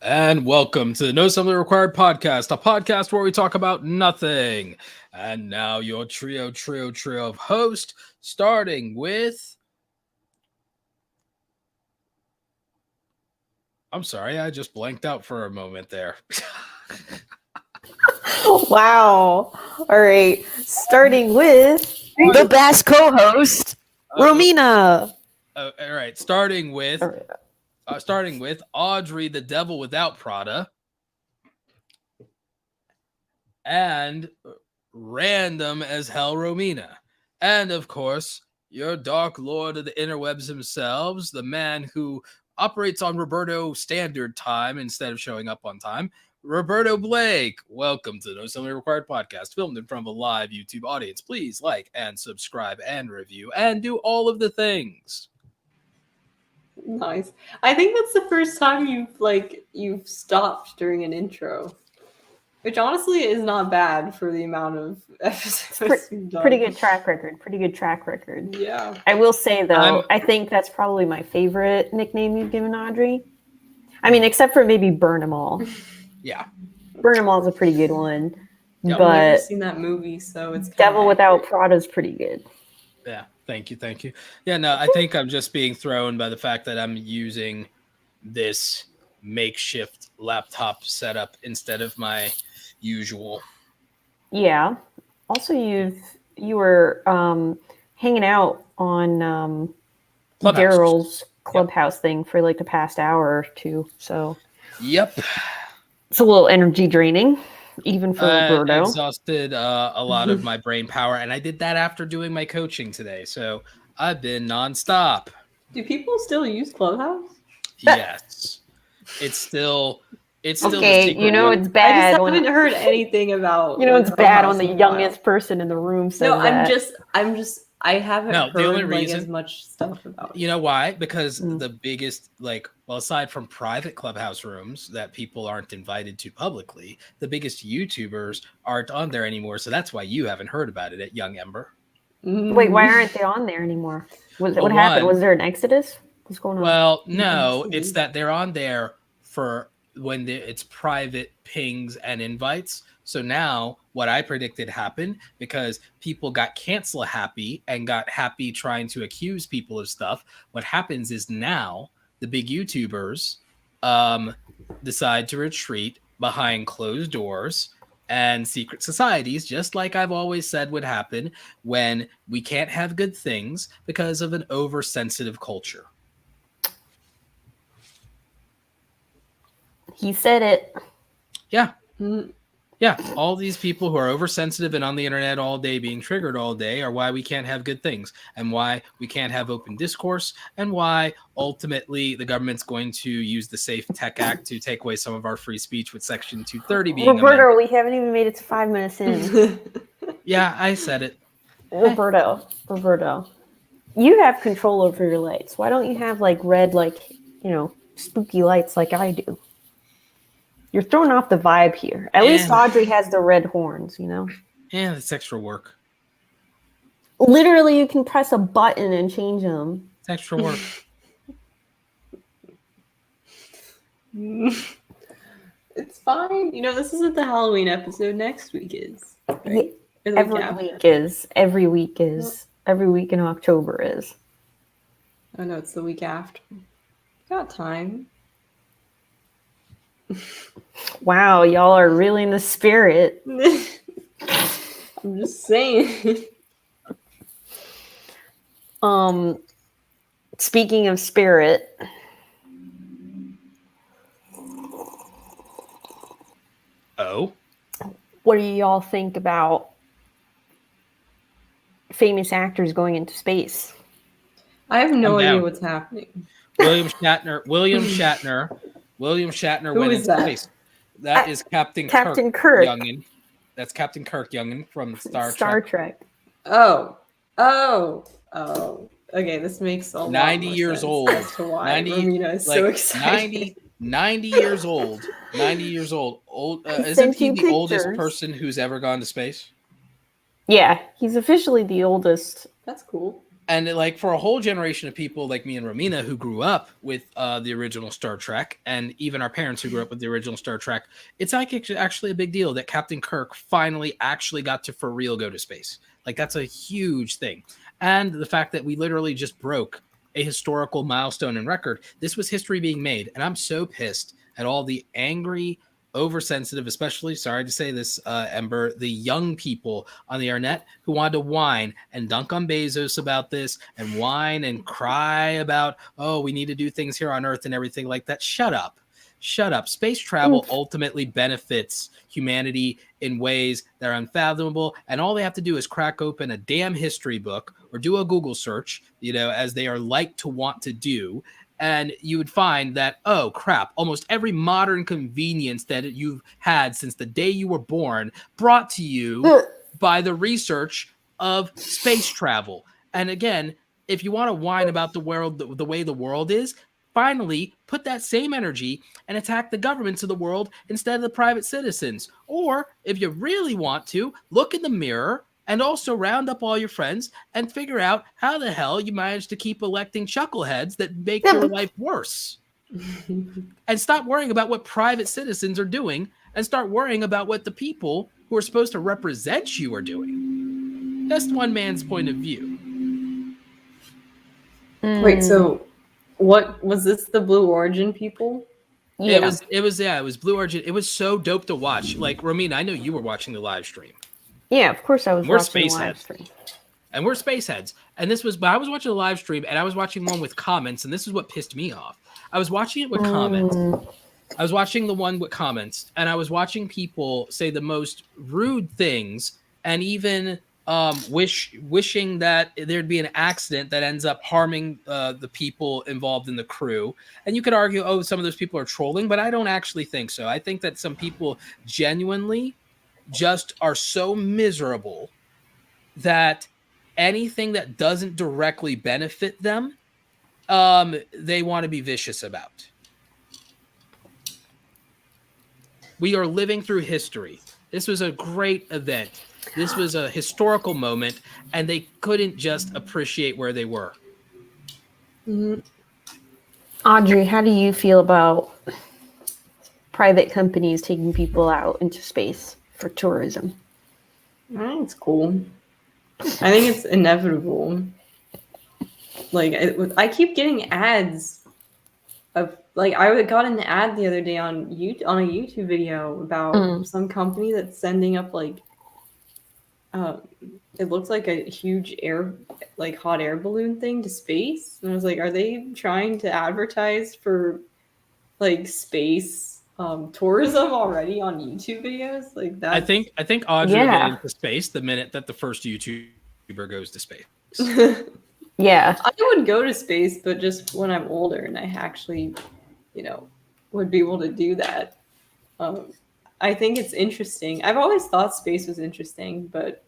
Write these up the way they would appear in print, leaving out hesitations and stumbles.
And welcome to the No Assembly Required podcast, a podcast where we talk about nothing. And now your trio of hosts, starting with... I'm sorry, I just blanked out for a moment there. Wow. All right. Starting with the best co-host, Romina. All right, starting with Audrey, the Devil Without Prada, and random as hell Romina, and of course your Dark Lord of the interwebs himself, the man who operates on Roberto Standard Time instead of showing up on time, Roberto Blake. Welcome to the No Assembly Required podcast, filmed in front of a live YouTube audience. Please like and subscribe and review and do all of the things. Nice. I think that's the first time you've stopped during an intro, which honestly is not bad for the amount of episodes we've done. Pretty good track record. Yeah. I will say though, I think that's probably my favorite nickname you've given Audrey. I mean, except for maybe Burn 'Em All. Yeah. Burn 'Em All is a pretty good one. Yeah, but I've never seen that movie, so it's Devil Without Prada is pretty good. Yeah. Thank you. Yeah, no, I think I'm just being thrown by the fact that I'm using this makeshift laptop setup instead of my usual. Yeah. Also, you were hanging out on Daryl's Clubhouse thing for like the past hour or two. So Yep. It's a little energy draining, even for Roberto. Exhausted a lot of my brain power, and I did that after doing my coaching today. So I've been nonstop. Do people still use Clubhouse? Yes. It's still okay, you know it's bad. I just haven't heard anything about. You know it's bad when the youngest person in the room says that. I haven't heard the only reason, as much stuff about it. You know why? Because the biggest, aside from private Clubhouse rooms that people aren't invited to publicly, the biggest YouTubers aren't on there anymore. So that's why you haven't heard about it at Young Ember. Wait, why aren't they on there anymore? What happened? Was there an exodus? What's going on? Well, no, it's that they're on there for when it's private pings and invites. So now what I predicted happened because people got cancel happy and got happy trying to accuse people of stuff. What happens is now the big YouTubers decide to retreat behind closed doors and secret societies, just like I've always said would happen when we can't have good things because of an oversensitive culture. He said it. Yeah. Yeah, all these people who are oversensitive and on the internet all day being triggered all day are why we can't have good things and why we can't have open discourse and why ultimately the government's going to use the Safe Tech Act to take away some of our free speech with Section 230 being Roberto, amended. we haven't even made it to 5 minutes in. Yeah, I said it. Roberto, you have control over your lights. Why don't you have red, spooky lights like I do? You're throwing off the vibe here. At least Audrey has the red horns, you know? Yeah, that's extra work. Literally, you can press a button and change them. It's extra work. It's fine. You know, this isn't the Halloween episode. Next week is. Right? Every week is. Every week in October is. Oh, no, it's the week after. Got time. Wow, y'all are really in the spirit. I'm just saying. Speaking of spirit, what do y'all think about famous actors going into space? I have no idea what's happening. William Shatner went into space. That is Captain Kirk Youngin. That's Captain Kirk Youngin from Star Trek. Oh. Okay, this makes a lot 90 more years sense old. as to why Romina is so excited. 90 years old. 90 years old. Isn't he the oldest person who's ever gone to space? Yeah, he's officially the oldest. That's cool. And like for a whole generation of people like me and Romina who grew up with the original Star Trek, and even our parents who grew up with the original Star Trek, it's like actually a big deal that Captain Kirk finally actually got to for real go to space. Like that's a huge thing. And the fact that we literally just broke a historical milestone and record. This was history being made. And I'm so pissed at all the angry, oversensitive, especially, sorry to say this, Ember, the young people on the internet who wanted to whine and dunk on Bezos about this and whine and cry about, oh, we need to do things here on Earth and everything like that. Shut up. Shut up. Space travel ultimately benefits humanity in ways that are unfathomable. And all they have to do is crack open a damn history book or do a Google search, as they are like to want to do. And you would find that, oh, crap, almost every modern convenience that you've had since the day you were born brought to you by the research of space travel. And again, if you want to whine about the world, the way the world is, finally put that same energy and attack the governments of the world instead of the private citizens. Or if you really want to, look in the mirror and also round up all your friends and figure out how the hell you manage to keep electing chuckleheads that make your life worse. And stop worrying about what private citizens are doing and start worrying about what the people who are supposed to represent you are doing. That's one man's point of view. Wait, so what was this, the Blue Origin people? Yeah. It was Blue Origin. It was so dope to watch. Like, Romina, I know you were watching the live stream. Yeah, of course I was watching the live stream. And we're space heads. And I was watching a live stream and I was watching one with comments, and this is what pissed me off. I was watching it with comments. I was watching the one with comments, and I was watching people say the most rude things and even wishing that there'd be an accident that ends up harming the people involved in the crew. And you could argue, oh, some of those people are trolling, but I don't actually think so. I think that some people genuinely just are so miserable that anything that doesn't directly benefit them, they want to be vicious about. We are living through history. This was a great event. This was a historical moment, and they couldn't just appreciate where they were. Audrey, how do you feel about private companies taking people out into space for tourism? I think it's cool. I think it's inevitable. Like, I keep getting ads of, like, I got an ad the other day on a YouTube video about some company that's sending up, like, it looks like a huge hot air balloon thing to space. And I was like, are they trying to advertise for, like, space tourism already on YouTube videos? Like that. I think Audrey will get into space the minute that the first YouTuber goes to space. Yeah. I would go to space, but just when I'm older and I actually, would be able to do that. I think it's interesting. I've always thought space was interesting, but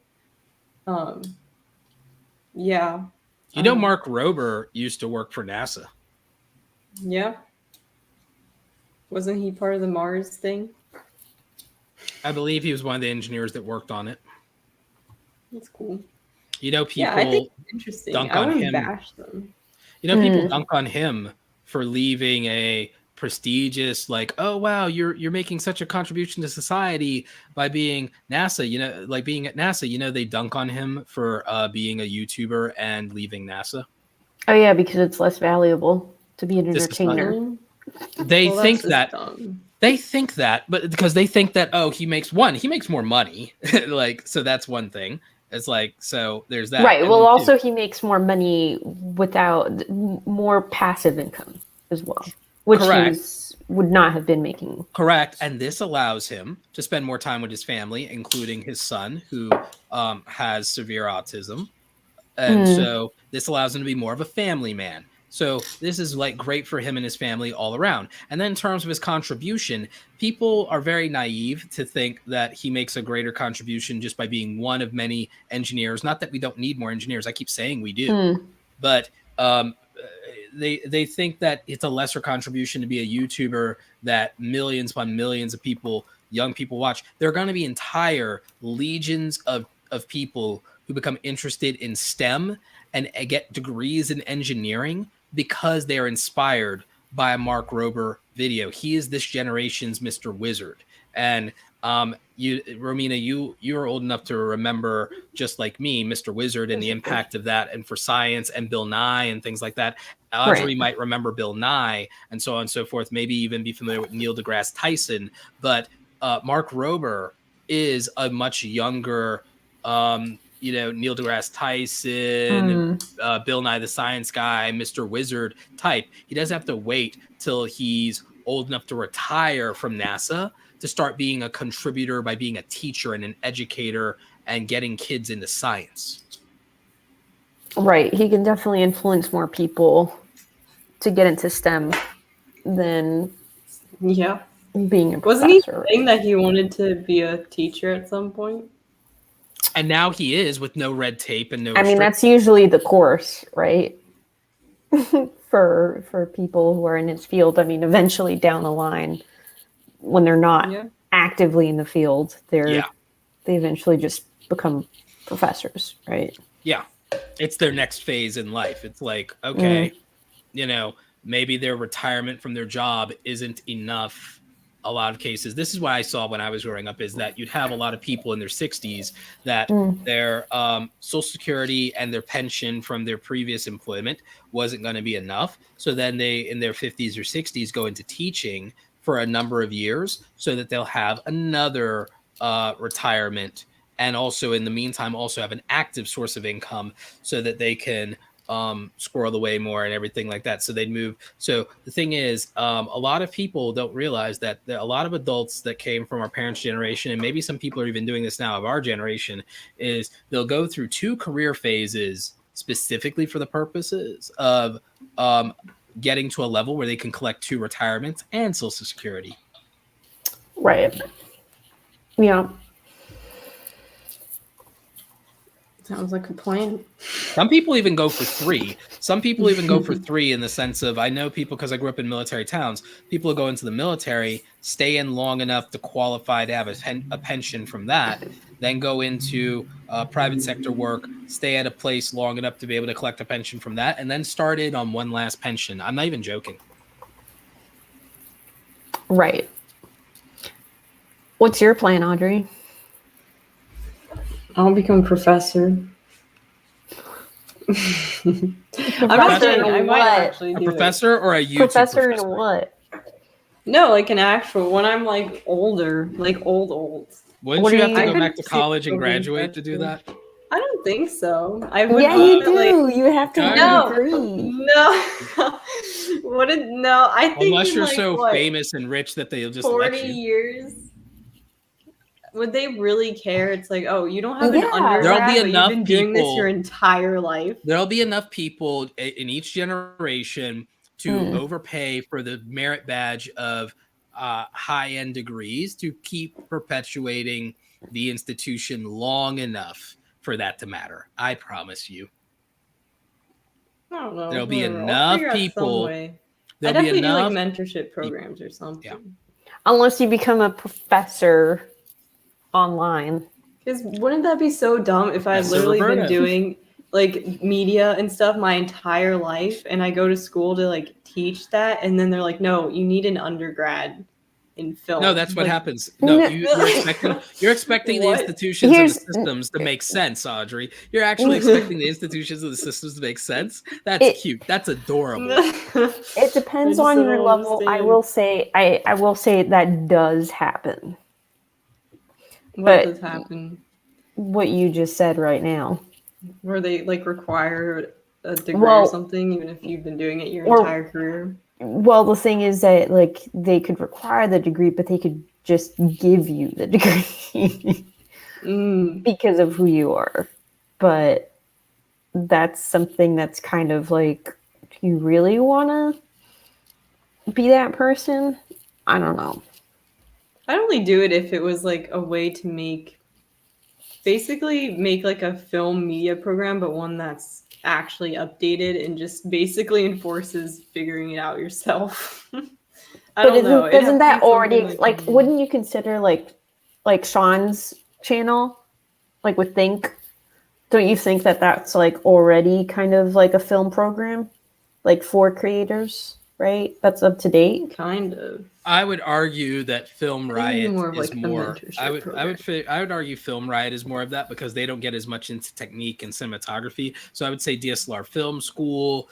yeah. Mark Rober used to work for NASA. Yeah. Wasn't he part of the Mars thing? I believe he was one of the engineers that worked on it. That's cool. People I think it's interesting. dunk I on wouldn't him. bash them. People dunk on him for leaving a prestigious, like, oh wow, you're making such a contribution to society by being NASA. Like being at NASA. They dunk on him for being a YouTuber and leaving NASA. Oh yeah, because it's less valuable to be an entertainer. They think that. They think that, but because they think that, oh, he makes more money. Like, so that's one thing. It's like, so there's that. Right. Well, also he makes more money without more passive income as well, which he would not have been making. Correct. And this allows him to spend more time with his family, including his son, who has severe autism. And so this allows him to be more of a family man. So this is like great for him and his family all around. And then in terms of his contribution, people are very naive to think that he makes a greater contribution just by being one of many engineers. Not that we don't need more engineers. I keep saying we do. But they think that it's a lesser contribution to be a YouTuber that millions upon millions of young people watch. There are going to be entire legions of people who become interested in STEM and get degrees in engineering because they are inspired by a Mark Rober video. He is this generation's Mr. Wizard. And Romina, you're old enough to remember, just like me, Mr. Wizard and the impact of that, and for science and Bill Nye and things like that. Audrey might remember Bill Nye and so on and so forth, maybe even be familiar with Neil deGrasse Tyson. But Mark Rober is a much younger, Neil deGrasse Tyson, Bill Nye the Science Guy, Mr. Wizard type. He doesn't have to wait till he's old enough to retire from NASA to start being a contributor by being a teacher and an educator and getting kids into science. Right. He can definitely influence more people to get into STEM than being a professor. Wasn't he saying that he wanted to be a teacher at some point? And now he is, with no red tape and no I mean, that's usually the course, right? for people who are in his field. I mean, eventually down the line, when they're not actively in the field, they eventually just become professors, right? Yeah. It's their next phase in life. It's like, okay, maybe their retirement from their job isn't enough. A lot of cases, this is what I saw when I was growing up, is that you'd have a lot of people in their 60s that their Social Security and their pension from their previous employment wasn't going to be enough. So then they, in their 50s or 60s, go into teaching for a number of years so that they'll have another retirement, and also in the meantime also have an active source of income so that they can squirrel away more and everything like that. So they'd move. So the thing is, a lot of people don't realize that a lot of adults that came from our parents' generation, and maybe some people are even doing this now of our generation, is they'll go through 2 career phases specifically for the purposes of getting to a level where they can collect 2 retirements and Social Security. Right. Yeah. Sounds like a plan. Some people even go for 3. Some people even go for 3 in the sense of, I know people, because I grew up in military towns, people who go into the military, stay in long enough to qualify to have a pension from that, then go into private sector work, stay at a place long enough to be able to collect a pension from that, and then start in on one last pension. I'm not even joking. Right. What's your plan, Audrey? I'll become a professor. I'm not saying I might actually do a professor or a YouTube professor in what? No, like an actual, when I'm like older, like old. Wouldn't you have to go back to college and graduate to do that? I don't think so. I would. Yeah, you do. You have to get a degree. No. No, I think unless you're like, so famous and rich that they'll just 40 let you. years. Would they really care? It's like, oh, you don't have an undergrad, there'll be but enough you've been doing people, this your entire life. There'll be enough people in each generation to overpay for the merit badge of high-end degrees to keep perpetuating the institution long enough for that to matter. I promise you. I don't know. There'll be enough people. I definitely do like mentorship programs or something. Yeah. Unless you become a professor online. Because wouldn't that be so dumb if I had literally been doing like media and stuff my entire life, and I go to school to like teach that, and then they're like, no, you need an undergrad in film. No, that's what happens. No, you're expecting the institutions and the systems to make sense, Audrey. You're actually expecting the institutions and the systems to make sense. That's cute. That's adorable. It depends on your level. I will say that does happen. What does happen? What you just said right now. Where they like require a degree or something, even if you've been doing it your entire career. Well, the thing is that like they could require the degree, but they could just give you the degree because of who you are. But that's something that's kind of like, do you really want to be that person? I don't know. I'd only do it if it was like a way to make like a film media program, but one that's actually updated and just basically enforces figuring it out yourself. I don't know. Doesn't that already like wouldn't you consider like Sean's channel, like with Think, Don't you think that that's like already kind of like a film program, like for creators, right? That's up to date. Kind of. I would argue that Film Riot more of is like a more. mentorship I would argue Film Riot is more of that because they don't get as much into technique and cinematography. So I would say DSLR Film School,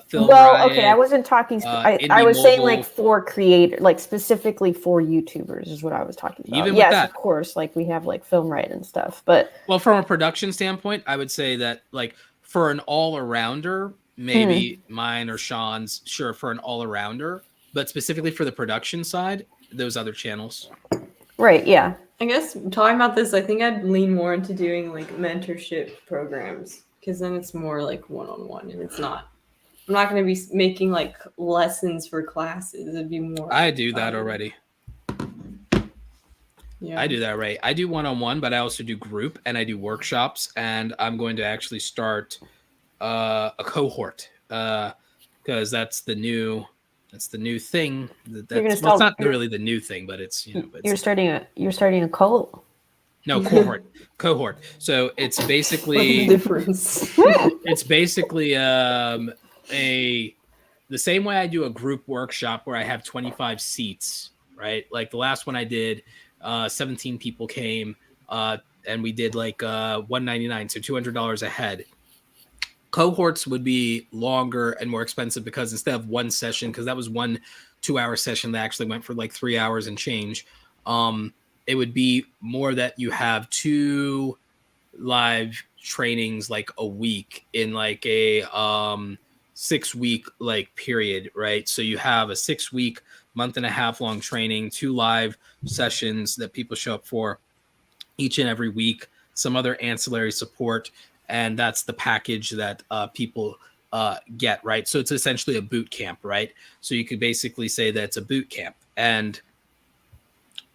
Film Riot. Okay, I wasn't talking. I Indie was saying Mobile. like for creator, like specifically for YouTubers is what I was talking about. Even with yes, that. of course, like we have like Film Riot and stuff, but Well, from a production standpoint, I would say that like for an all-arounder, maybe mine or Sean's, sure, for an all-arounder, but specifically for the production side, those other channels. right, yeah. I guess talking about this, I think I'd lean more into doing like mentorship programs because then it's more like one-on-one and it's not. I'm not going to be making like lessons for classes. It'd be more. I do that already. Yeah. I do that right. I do one-on-one, but I also do group and I do workshops, and I'm going to actually start a cohort because that's the new thing. It's not really the new thing, but it's You're starting a cult. No, cohort. So it's basically difference. It's basically the same way I do a group workshop where I have 25 seats, right? Like the last one I did, 17 people came, and we did like $199, so $200 a head. Cohorts would be longer and more expensive because instead of one session, because that was 1 2-hour session that actually went for like 3 hours and change. It would be more that you have 2 live trainings like a week in like a 6-week like period, right? So you have a 6-week, month and a half long training, 2 live sessions that people show up for each and every week, some other ancillary support, and that's the package that people get, right? So it's essentially a boot camp, right? So you could basically say that it's a boot camp, and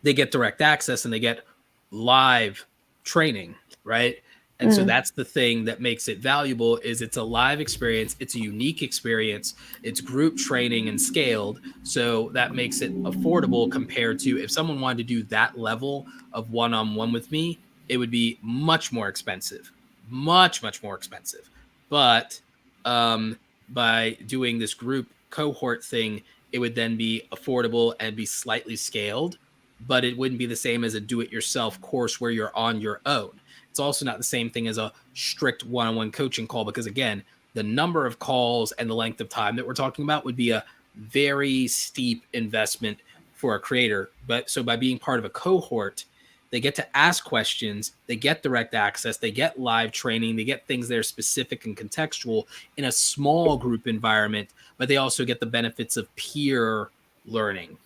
they get direct access and they get live training, right? And so that's the thing that makes it valuable is it's a live experience. It's a unique experience. It's group training and scaled. So that makes it affordable compared to if someone wanted to do that level of one-on-one with me, it would be much more expensive, much, much more expensive. But by doing this group cohort thing, it would then be affordable and be slightly scaled, but it wouldn't be the same as a do-it-yourself course where you're on your own. It's also not the same thing as a strict one-on-one coaching call because, again, the number of calls and the length of time that we're talking about would be a very steep investment for a creator. But so by being part of a cohort, they get to ask questions, they get direct access, they get live training, they get things that are specific and contextual in a small group environment, but they also get the benefits of peer learning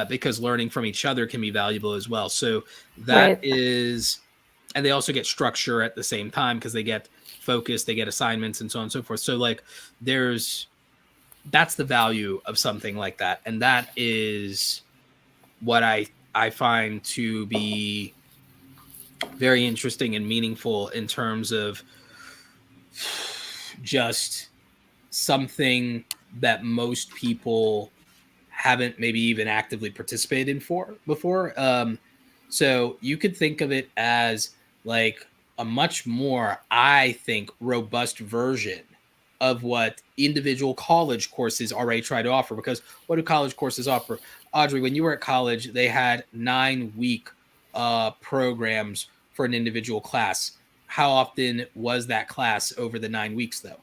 because learning from each other can be valuable as well. So that is... And they also get structure at the same time because they get focus, they get assignments and so on and so forth. So like that's the value of something like that. And that is what I find to be very interesting and meaningful in terms of just something that most people haven't maybe even actively participated in before. So you could think of it as like a much more, I think, robust version of what individual college courses already try to offer. Because what do college courses offer? Audrey, when you were at college, they had 9-week programs for an individual class. How often was that class over the 9 weeks, though?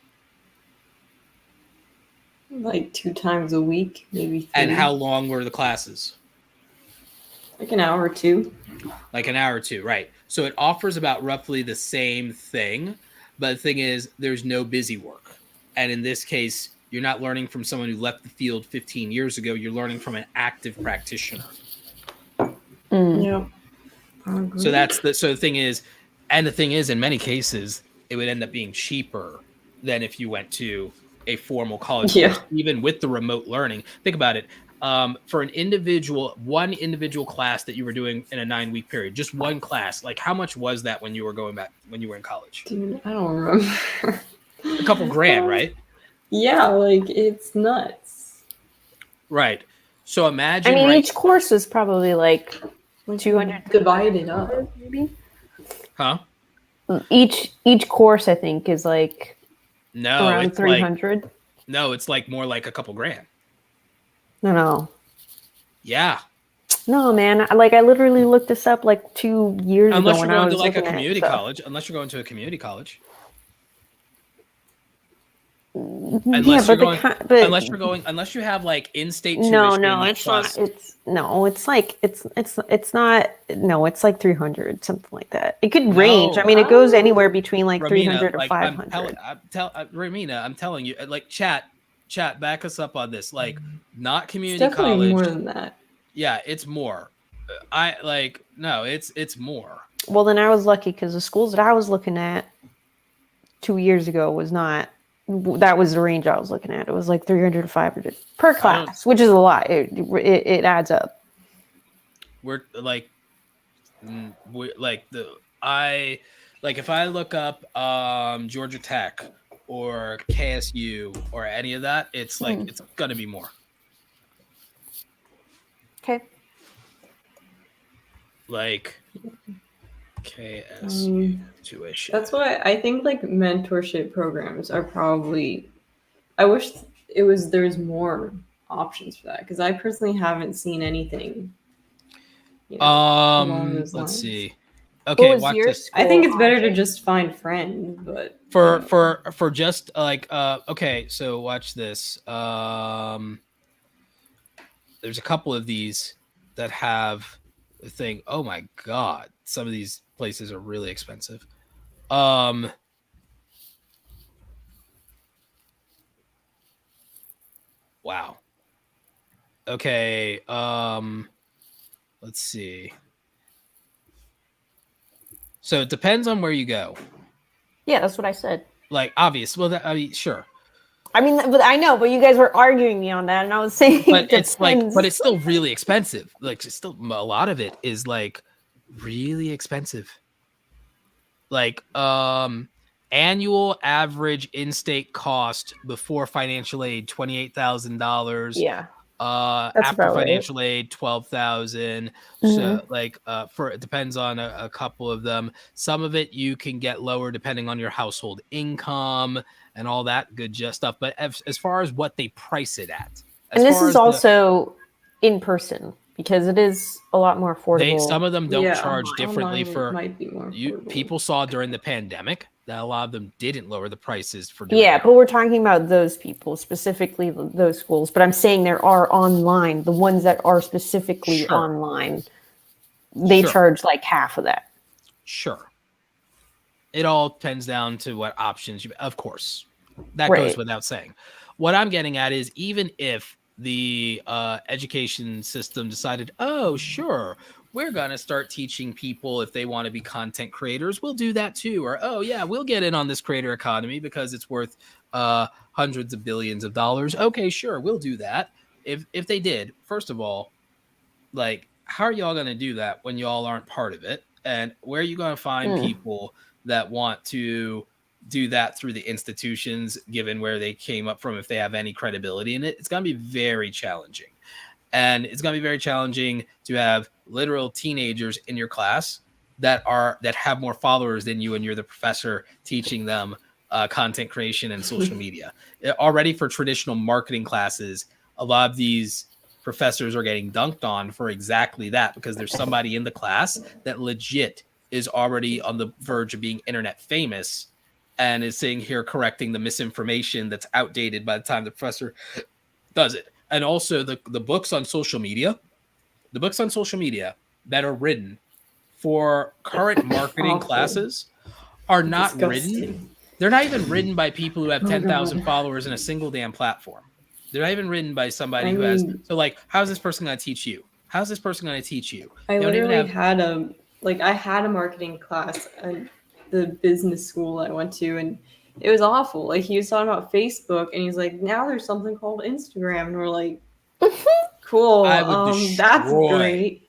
Like 2 times a week, maybe 3. And how long were the classes? Like an hour or 2. Like an hour or 2, right. So it offers about roughly the same thing, but the thing is there's no busy work. And in this case, you're not learning from someone who left the field 15 years ago. You're learning from an active practitioner. Yeah. So the thing is, in many cases, it would end up being cheaper than if you went to a formal college course, even with the remote learning. Think about it. For one individual class that you were doing in a 9-week period, just one class, like how much was that when you were in college? Dude, I don't remember. A couple grand, right? Yeah, like it's nuts. Right. So imagine. I mean, each course is probably like 200 divided up, maybe. Huh? Each course, I think, is like No, around it's 300. like no, it's like more like a couple grand. No. Yeah. No, man. I literally looked this up like 2 years Unless ago you're when I going to was like a looking at community stuff. college. Unless you're going to a community college. Yeah, Unless but you're going, unless you have like in-state tuition. no, it's plus, not. It's not. No, it's like 300, something like that. It could range. I mean, it goes anywhere between like 300 or like 500. Romina, I'm telling you, like chat, back us up on this. Like, not It's community definitely college. more than that. Yeah, it's more. It's more. Well, then I was lucky because the schools that I was looking at 2 years ago was not. That was the range I was looking at. It was like 300 to 500 per class, which is a lot. It adds up. We're like, if I look up Georgia Tech or KSU or any of that, it's like it's gonna be more. Okay. Like KSU tuition. That's why I think like mentorship programs are probably. I wish there's more options for that because I personally haven't seen anything. Along those Let's lines. see. Okay, watch this. I think it's better to just find friends, but for just like okay, so watch this. There's a couple of these that have the thing. Oh my god, some of these places are really expensive. Wow. Okay, let's see. So it depends on where you go. Yeah, that's what I said. Like, obvious. Well, sure. I mean, but I know, but you guys were arguing me on that, and I was saying, but it's still really expensive. Like, it's still a lot of it is like really expensive. Like, annual average in-state cost before financial aid $28,000. Yeah. After financial aid, 12,000. So it depends on a couple of them. Some of it you can get lower depending on your household income and all that good stuff. But as far as what they price it at, and this is also in person because it is a lot more affordable. Some of them don't charge differently for might be more people saw during the pandemic that a lot of them didn't lower the prices for doing that. But we're talking about those people, specifically those schools. But I'm saying there are online, the ones that are specifically online, they charge like half of that. Sure. It all depends down to what options of course. That goes without saying. What I'm getting at is even if the education system decided, oh, sure, we're going to start teaching people if they want to be content creators, we'll do that too. Or, oh, yeah, we'll get in on this creator economy because it's worth hundreds of billions of dollars. Okay, sure, we'll do that. If they did, first of all, like, how are y'all going to do that when y'all aren't part of it? And where are you going to find people that want to do that through the institutions, given where they came up from, if they have any credibility in it? It's going to be very challenging. And it's going to be very challenging to have literal teenagers in your class that have more followers than you, and you're the professor teaching them content creation and social media. Already for traditional marketing classes, a lot of these professors are getting dunked on for exactly that, because there's somebody in the class that legit is already on the verge of being internet famous and is sitting here correcting the misinformation that's outdated by the time the professor does it. And also the books on social media, that are written for current marketing classes are not written. They're not even written by people who have 10,000 followers in a single damn platform. They're not even written by somebody who has. So, like, how's this person going to teach you? How's this person going to teach you? I literally had a marketing class at the business school I went to, and it was awful. Like, he was talking about Facebook, and he's like, now there's something called Instagram, and we're like, cool, that's great.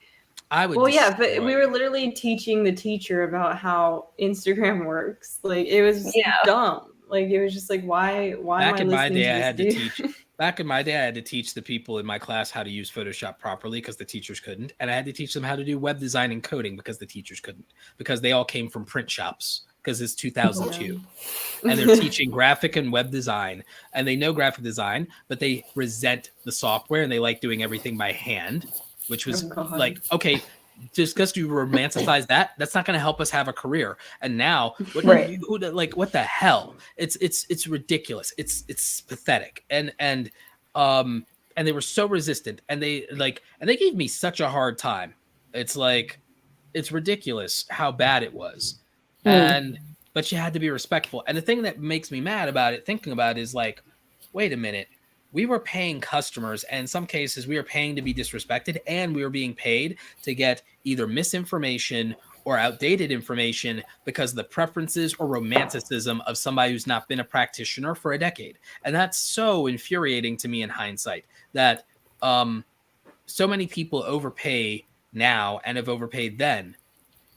But we were literally teaching the teacher about how Instagram works. Like, it was dumb. Like, it was just like, why Back am I listening to this dude? Back in my day, I had to teach the people in my class how to use Photoshop properly because the teachers couldn't. And I had to teach them how to do web design and coding because the teachers couldn't. Because they all came from print shops because it's 2002. And they're teaching graphic and web design, and they know graphic design, but they resent the software and they like doing everything by hand, which was like, okay, just because you romanticize that, that's not going to help us have a career. And now, what the hell? It's ridiculous. It's pathetic. And they were so resistant, and they gave me such a hard time. It's like, it's ridiculous how bad it was. But you had to be respectful. And the thing that makes me mad about it, thinking about it, is like, wait a minute. We were paying customers, and in some cases we were paying to be disrespected, and we were being paid to get either misinformation or outdated information because of the preferences or romanticism of somebody who's not been a practitioner for a decade. And that's so infuriating to me in hindsight, that so many people overpay now and have overpaid then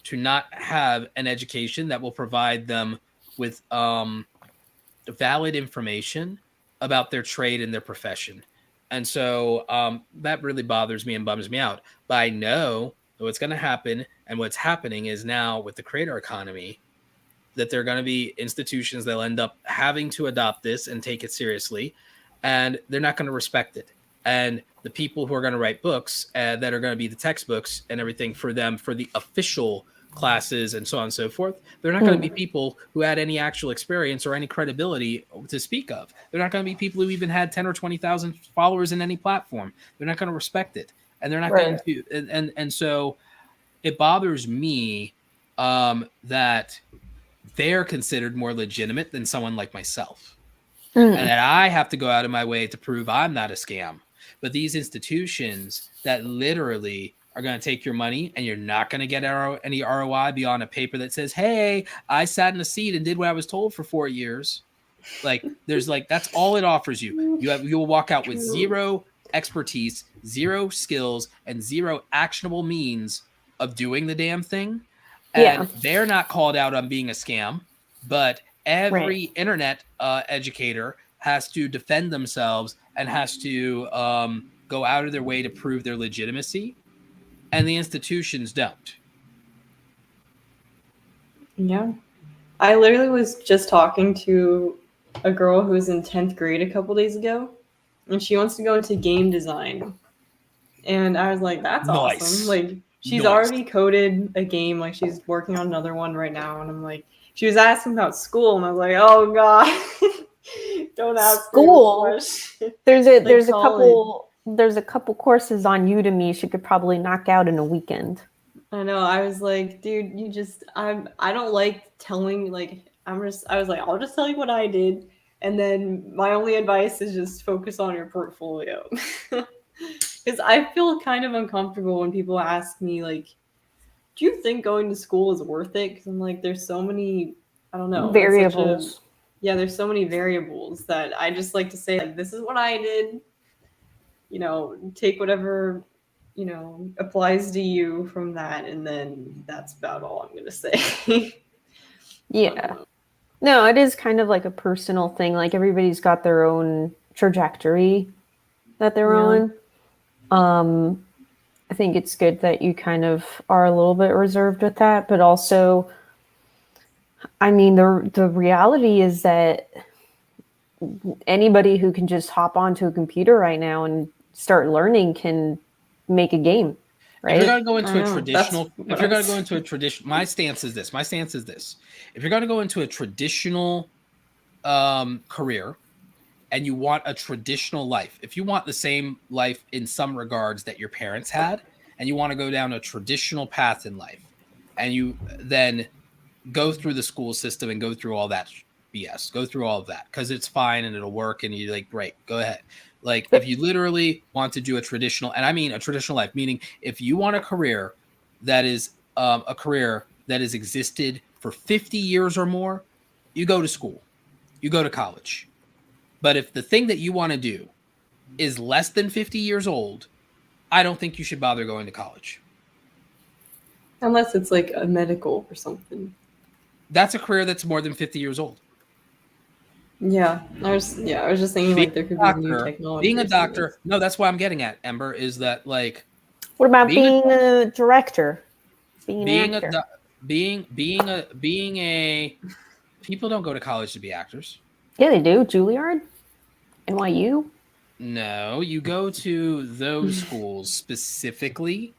to not have an education that will provide them with valid information about their trade and their profession. And so that really bothers me and bums me out. But I know what's going to happen, and what's happening is now with the creator economy, that there are going to be institutions that'll end up having to adopt this and take it seriously, and they're not going to respect it. And the people who are going to write books that are going to be the textbooks and everything for them, for the official classes and so on and so forth, they're not going to be people who had any actual experience or any credibility to speak of. They're not going to be people who even had 10 or 20,000 followers in any platform. They're not going to respect it, and they're not going to. And so it bothers me that they're considered more legitimate than someone like myself, and that I have to go out of my way to prove I'm not a scam. But these institutions that literally are going to take your money, and you're not going to get any ROI beyond a paper that says, hey, I sat in a seat and did what I was told for 4 years. Like, there's like, that's all it offers you. You'll walk out with zero expertise, zero skills, and zero actionable means of doing the damn thing. And they're not called out on being a scam, but every internet educator has to defend themselves and has to go out of their way to prove their legitimacy. And the institutions don't. Yeah. I literally was just talking to a girl who was in 10th grade a couple days ago, and she wants to go into game design. And I was like, that's awesome. Like, she's already coded a game. Like, she's working on another one right now. And I'm like, she was asking about school, and I was like, oh, God. Don't ask school. There's a college. couple courses on Udemy she could probably knock out in a weekend. I know. I was like, dude, I don't like telling, like, I was like, I'll just tell you what I did. And then my only advice is just focus on your portfolio. Because I feel kind of uncomfortable when people ask me, like, do you think going to school is worth it? Because I'm like, there's so many, I don't know. Variables. There's so many variables that I just like to say, like, this is what I did. You know, take whatever, you know, applies to you from that. And then that's about all I'm going to say. Yeah. No, it is kind of like a personal thing. Like, everybody's got their own trajectory that they're on. I think it's good that you kind of are a little bit reserved with that, but also, I mean, the reality is that anybody who can just hop onto a computer right now and start learning can make a game, right? If you're going to go into a traditional, my stance is this. If you're going to go into a traditional career, and you want a traditional life, if you want the same life in some regards that your parents had, and you want to go down a traditional path in life, and you then go through the school system and go through all that BS, go through all of that, because it's fine and it'll work, and you're like, great, go ahead. Like, if you literally want to do a traditional, and I mean a traditional life, meaning if you want a career that is a career that has existed for 50 years or more, you go to school, you go to college. But if the thing that you want to do is less than 50 years old, I don't think you should bother going to college. Unless it's like a medical or something. That's a career that's more than 50 years old. Yeah, I was just thinking, like, there could be new technology. Being a doctor, no, that's what I'm getting at, Ember, is that, like, what about being a director? Being an actor? being a people don't go to college to be actors. Yeah, they do. Juilliard, NYU. No, you go to those schools specifically.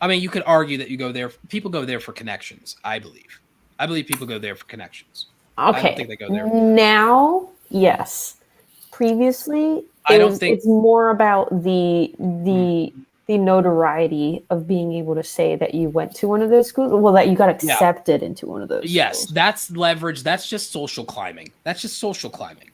I mean, you could argue that you go there. People go there for connections. I believe. I believe people go there for connections. I don't Okay. think they go there. Now, yes. Previously, it's more about the notoriety of being able to say that you went to one of those schools. Well, that you got accepted into one of those schools. That's leverage. That's just social climbing.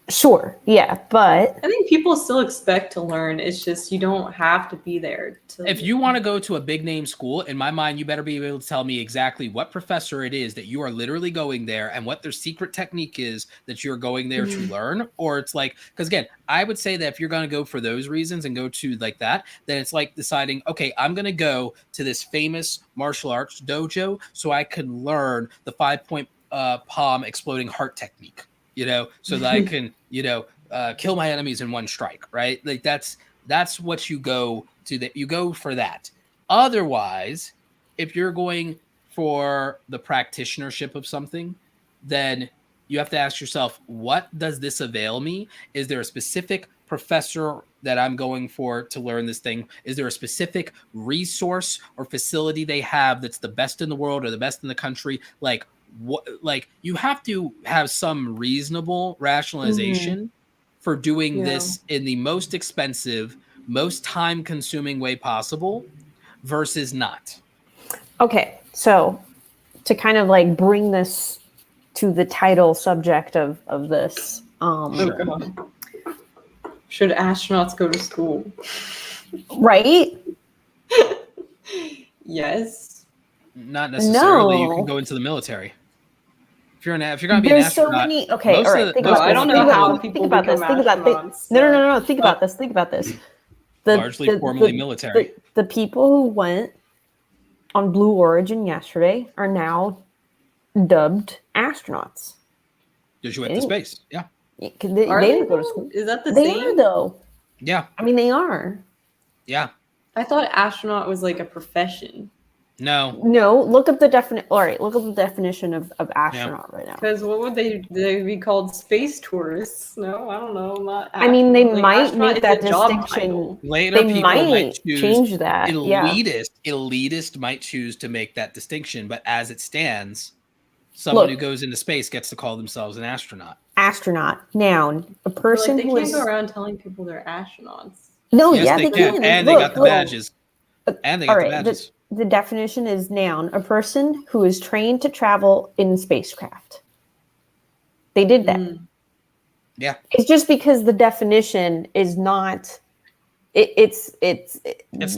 Sure. Yeah, but I think people still expect to learn. It's just you don't have to be there. If you want to go to a big name school, in my mind, you better be able to tell me exactly what professor it is that you are literally going there and what their secret technique is that you're going there to learn. Or it's like, because again, I would say that if you're going to go for those reasons and go to like that, then it's like deciding, okay, I'm going to go to this famous martial arts dojo so I can learn the 5-point palm exploding heart technique, so that I can, kill my enemies in one strike, right? Like that's what you go to, that you go for that. Otherwise, if you're going for the practitionership of something, then you have to ask yourself, what does this avail me? Is there a specific professor that I'm going for to learn this thing? Is there a specific resource or facility they have that's the best in the world or the best in the country? Like what? Like you have to have some reasonable rationalization for doing this in the most expensive, most time-consuming way possible versus not. Okay, so to kind of like bring this to the title subject of this. Should astronauts go to school? Right? Yes. Not necessarily. No. You can go into the military. If you're going to be an There's astronaut. so many. Okay, all right. I don't know how people think about this. become Think about this. astronauts, No. Think about this. Think about this. Largely formerly military. The people who went on Blue Origin yesterday are now dubbed astronauts. Because you went to space. Yeah. They didn't go to school. Is that the They same? are, though. Yeah. I mean, they are. Yeah. I thought astronaut was like a profession. No. Look up the definition. All right, look up the definition of astronaut right now. Because what would they be called? Space tourists? No, I don't know. Not I mean, they like, might astronaut make is that a job distinction. title. Later, They people might choose change that. Elitist might choose to make that distinction, but as it stands, someone who goes into space gets to call themselves an astronaut. Astronaut, noun, a person they who can't is. go around telling people they're astronauts. No, Yes, they can. And they got the badges. And they got the right, badges. The definition is noun, a person who is trained to travel in spacecraft. They did that. Yeah. It's just because the definition is not. It's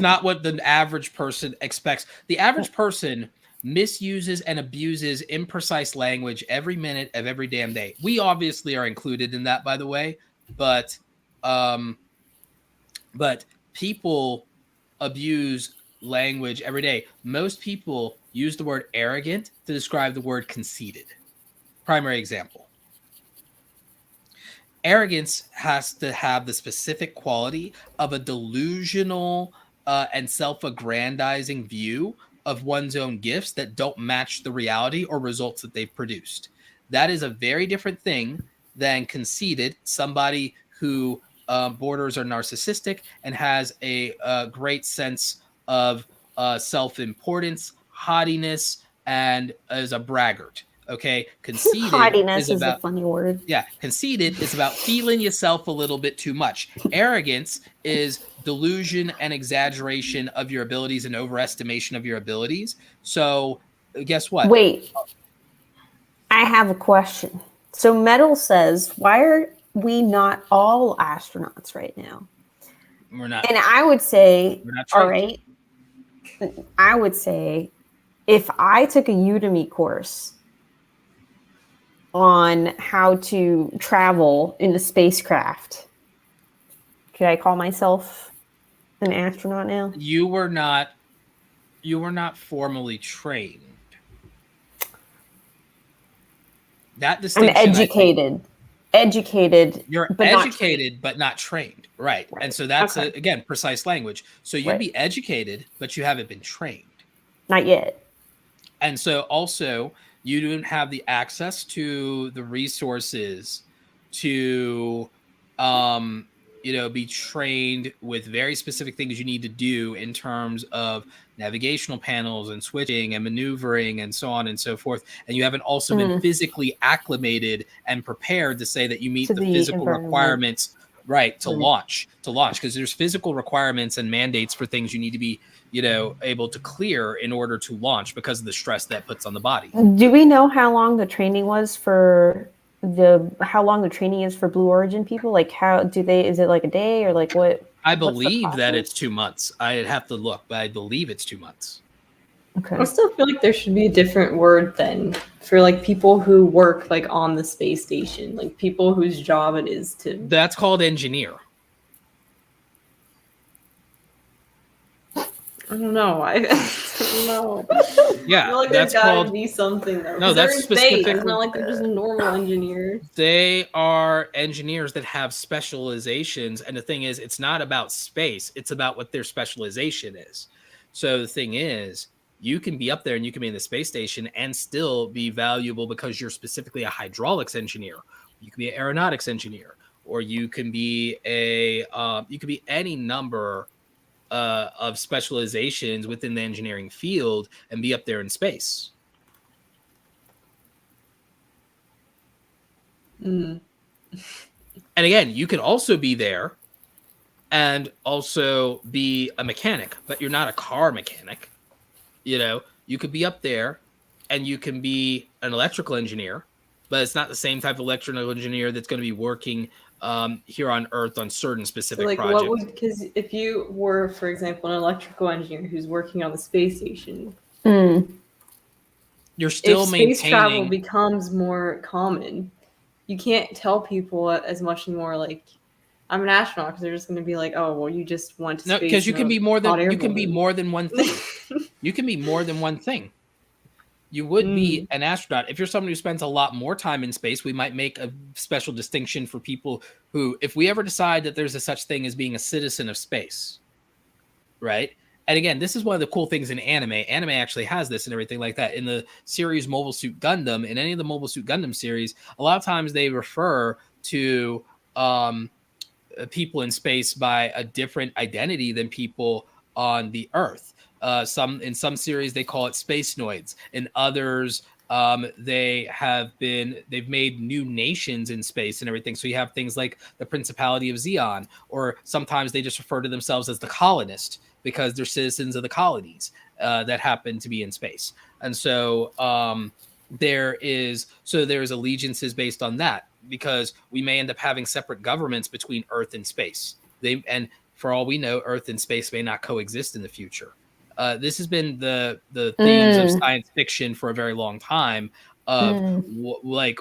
not what the average person expects. The average person misuses and abuses imprecise language every minute of every damn day. We obviously are included in that, by the way, but people abuse language every day. Most people use the word arrogant to describe the word conceited. Primary example. Arrogance has to have the specific quality of a delusional and self-aggrandizing view of one's own gifts that don't match the reality or results that they've produced. That is a very different thing than conceited, somebody who borders are narcissistic and has a great sense of self-importance, haughtiness, and is a braggart. Okay, conceited haughtiness is about a funny word. Yeah, conceited is about feeling yourself a little bit too much. Arrogance is delusion and exaggeration of your abilities and overestimation of your abilities. So, guess what? Wait, I have a question. So, Metal says, why are we not all astronauts right now? We're not. And I would say, we're not all right, I would say, if I took a Udemy course on how to travel in a spacecraft, could I call myself an astronaut now? You were not formally trained. That distinction. I'm educated. You're educated but not trained. Right. And so that's again precise language. So you'd be educated, but you haven't been trained. Not yet. And so also you don't have the access to the resources to be trained with very specific things you need to do in terms of navigational panels and switching and maneuvering and so on and so forth. And you haven't also been physically acclimated and prepared to say that you meet To the the physical environment. requirements, right, to Right. launch, because there's physical requirements and mandates for things you need to be able to clear in order to launch because of the stress that puts on the body. Do we know how long the training was for how long the training is for Blue Origin people? Like, how do they? Is it like a day or like what? I what's the believe that process? it's 2 months. I'd have to look, but I believe it's 2 months. Okay. I still feel like there should be a different word then for like people who work like on the space station, like people whose job it is to. That's called engineer. I don't know. I don't know. Yeah, I feel like that's there's gotta called. be something though. No, 'Cause they're that's in space. specific. It's not like they're just normal engineers. They are engineers that have specializations, and the thing is, it's not about space; it's about what their specialization is. So the thing is, you can be up there and you can be in the space station and still be valuable because you're specifically a hydraulics engineer. You can be an aeronautics engineer, or you can be any number of specializations within the engineering field and be up there in space. Mm. And again, you can also be there and also be a mechanic, but you're not a car mechanic. You could be up there and you can be an electrical engineer, but it's not the same type of electrical engineer that's going to be working here on Earth on certain specific So like projects. what would, because if you were, for example, an electrical engineer who's working on the space station, you're still if maintaining. space travel becomes more common, you can't tell people as much anymore like I'm an astronaut, because they're just going to be like, oh well, you just went to space. No, because you in can a be more hot than air you can be balloon. more than one thing. You can be more than one thing. You would be an astronaut. If you're someone who spends a lot more time in space, we might make a special distinction for people who, if we ever decide that there's a such thing as being a citizen of space, right? And again, this is one of the cool things in anime. Anime actually has this and everything like that. In the series Mobile Suit Gundam, in any of the Mobile Suit Gundam series, a lot of times they refer to people in space by a different identity than people on the Earth. In some series they call it space noids. In others, they've made new nations in space and everything. So you have things like the Principality of Zeon, or sometimes they just refer to themselves as the colonist because they're citizens of the colonies that happen to be in space. And so there's allegiances based on that, because we may end up having separate governments between Earth and space. And for all we know, Earth and space may not coexist in the future. This has been the themes of science fiction for a very long time. Like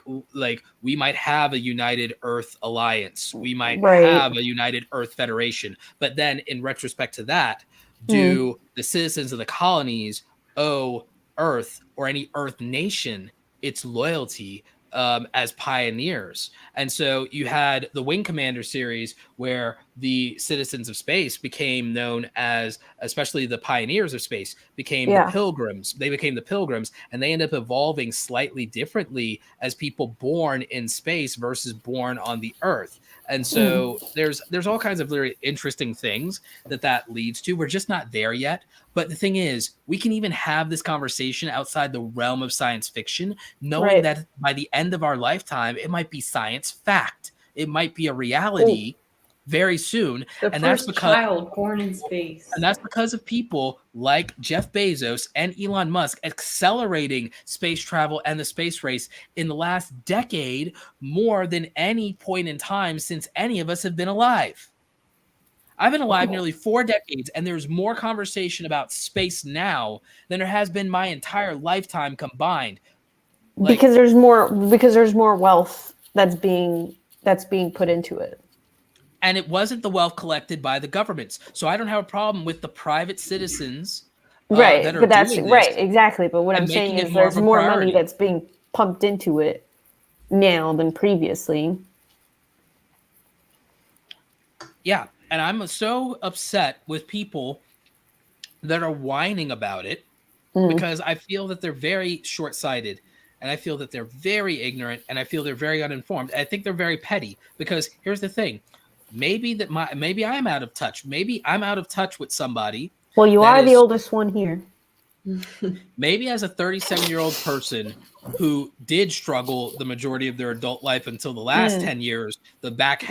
we might have a United Earth Alliance, we might have a United Earth Federation, but then in retrospect to that, do the citizens of the colonies owe Earth or any Earth nation its loyalty as pioneers? And so you had the Wing Commander series where the citizens of space became known as, especially the pioneers of space, became the pilgrims. They became the pilgrims, and they end up evolving slightly differently as people born in space versus born on the Earth. And so there's all kinds of very interesting things that leads to. We're just not there yet. But the thing is, we can even have this conversation outside the realm of science fiction, knowing that by the end of our lifetime, it might be science fact. It might be a reality very soon. The first child born in space. And that's because of people like Jeff Bezos and Elon Musk accelerating space travel and the space race in the last decade more than any point in time since any of us have been alive. I've been alive nearly 4 decades, and there's more conversation about space now than there has been my entire lifetime combined. Because there's more wealth that's being put into it. And it wasn't the wealth collected by the governments. So I don't have a problem with the private citizens. Right, but that's right, exactly. But what I'm saying is there's more money that's being pumped into it now than previously. Yeah, and I'm so upset with people that are whining about it because I feel that they're very short-sighted, and I feel that they're very ignorant, and I feel they're very uninformed. I think they're very petty, because here's the thing. Maybe I'm out of touch. Maybe I'm out of touch with somebody. Well, you are the oldest one here. Maybe as a 37-year-old person who did struggle the majority of their adult life until the last 10 years, the back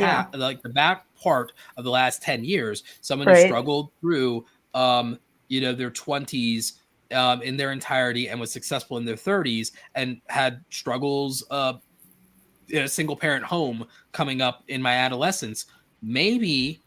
part of the last 10 years, someone who struggled through, their 20s in their entirety and was successful in their 30s and had struggles in a single parent home coming up in my adolescence. Maybe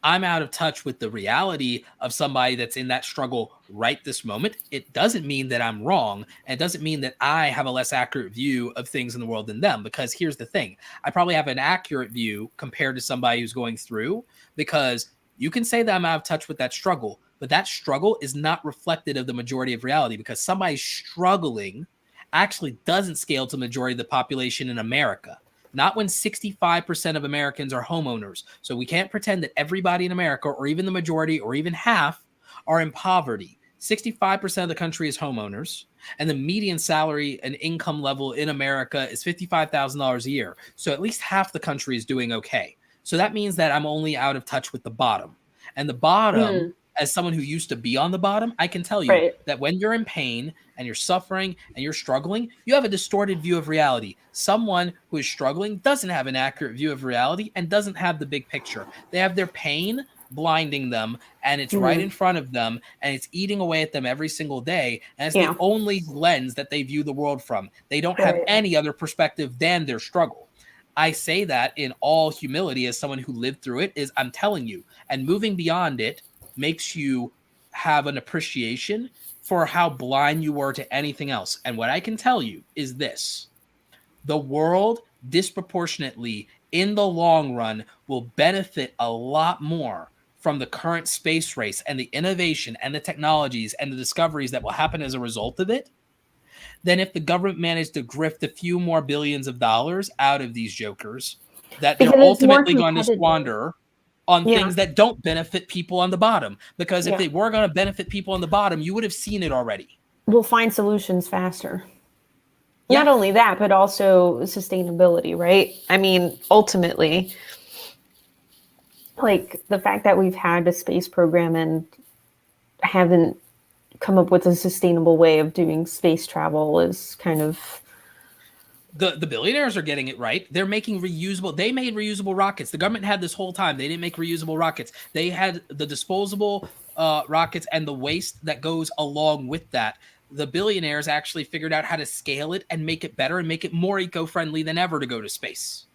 I'm out of touch with the reality of somebody that's in that struggle right this moment. It doesn't mean that I'm wrong. And it doesn't mean that I have a less accurate view of things in the world than them. Because here's the thing. I probably have an accurate view compared to somebody who's going through, because you can say that I'm out of touch with that struggle, but that struggle is not reflected of the majority of reality, because somebody struggling actually doesn't scale to the majority of the population in America. Not when 65% of Americans are homeowners. So we can't pretend that everybody in America, or even the majority, or even half, are in poverty. 65% of the country is homeowners, and the median salary and income level in America is $55,000 a year. So at least half the country is doing okay. So that means that I'm only out of touch with the bottom. And the bottom, as someone who used to be on the bottom, I can tell you that when you're in pain and you're suffering and you're struggling, you have a distorted view of reality. Someone who is struggling doesn't have an accurate view of reality and doesn't have the big picture. They have their pain blinding them, and it's right in front of them, and it's eating away at them every single day, and it's the only lens that they view the world from. They don't have any other perspective than their struggle. I say that in all humility as someone who lived through it, is I'm telling you, and moving beyond it makes you have an appreciation for how blind you were to anything else. And what I can tell you is this: the world disproportionately in the long run will benefit a lot more from the current space race and the innovation and the technologies and the discoveries that will happen as a result of it than if the government managed to grift a few more billions of dollars out of these jokers that they're ultimately going to squander on things that don't benefit people on the bottom. Because if they were going to benefit people on the bottom, you would have seen it already. We'll find solutions faster. Not only that, but also sustainability, right? I mean, ultimately, like the fact that we've had a space program and haven't come up with a sustainable way of doing space travel is kind of... The billionaires are getting it right. They're making reusable. They made reusable rockets. The government had this whole time. They didn't make reusable rockets. They had the disposable rockets and the waste that goes along with that. The billionaires actually figured out how to scale it and make it better and make it more eco-friendly than ever to go to space.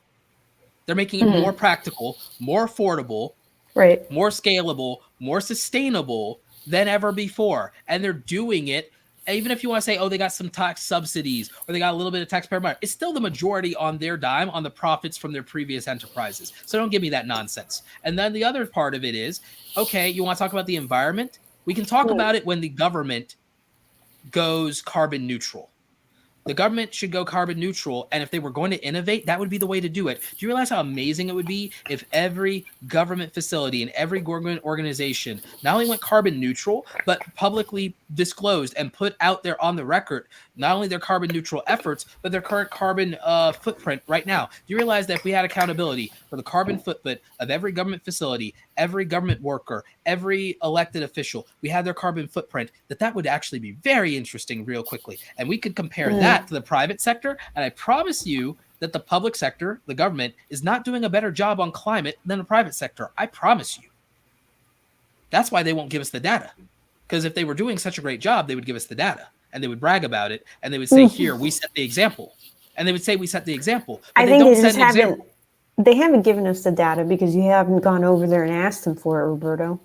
They're making it more practical, more affordable, more scalable, more sustainable than ever before. And they're doing it. Even if you want to say, oh, they got some tax subsidies or they got a little bit of taxpayer money, it's still the majority on their dime on the profits from their previous enterprises. So don't give me that nonsense. And then the other part of it is, okay, you want to talk about the environment? We can talk about it when the government goes carbon neutral. The government should go carbon neutral, and if they were going to innovate, that would be the way to do it. Do you realize how amazing it would be if every government facility and every government organization not only went carbon neutral, but publicly disclosed and put out there on the record not only their carbon neutral efforts, but their current carbon footprint right now? Do you realize that if we had accountability for the carbon footprint of every government facility, every government worker, every elected official, we had their carbon footprint, that would actually be very interesting real quickly. And we could compare that to the private sector. And I promise you that the public sector, the government, is not doing a better job on climate than the private sector. I promise you. That's why they won't give us the data. Because if they were doing such a great job, they would give us the data and they would brag about it. And they would say, here, we set the example. And they would say, we set the example. But I think they just haven't. They haven't given us the data because you haven't gone over there and asked them for it, Roberto.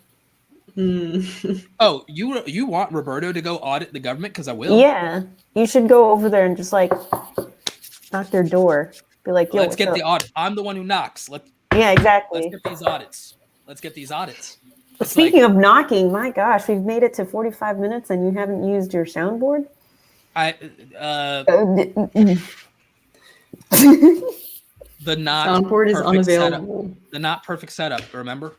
Oh, you want Roberto to go audit the government? Because I will. Yeah, you should go over there and just like knock their door. Be like, yo, let's get the audit. I'm the one who knocks. Yeah, exactly. Let's get these audits. Speaking of knocking, my gosh, we've made it to 45 minutes and you haven't used your soundboard? The soundboard is unavailable. The not perfect setup, remember?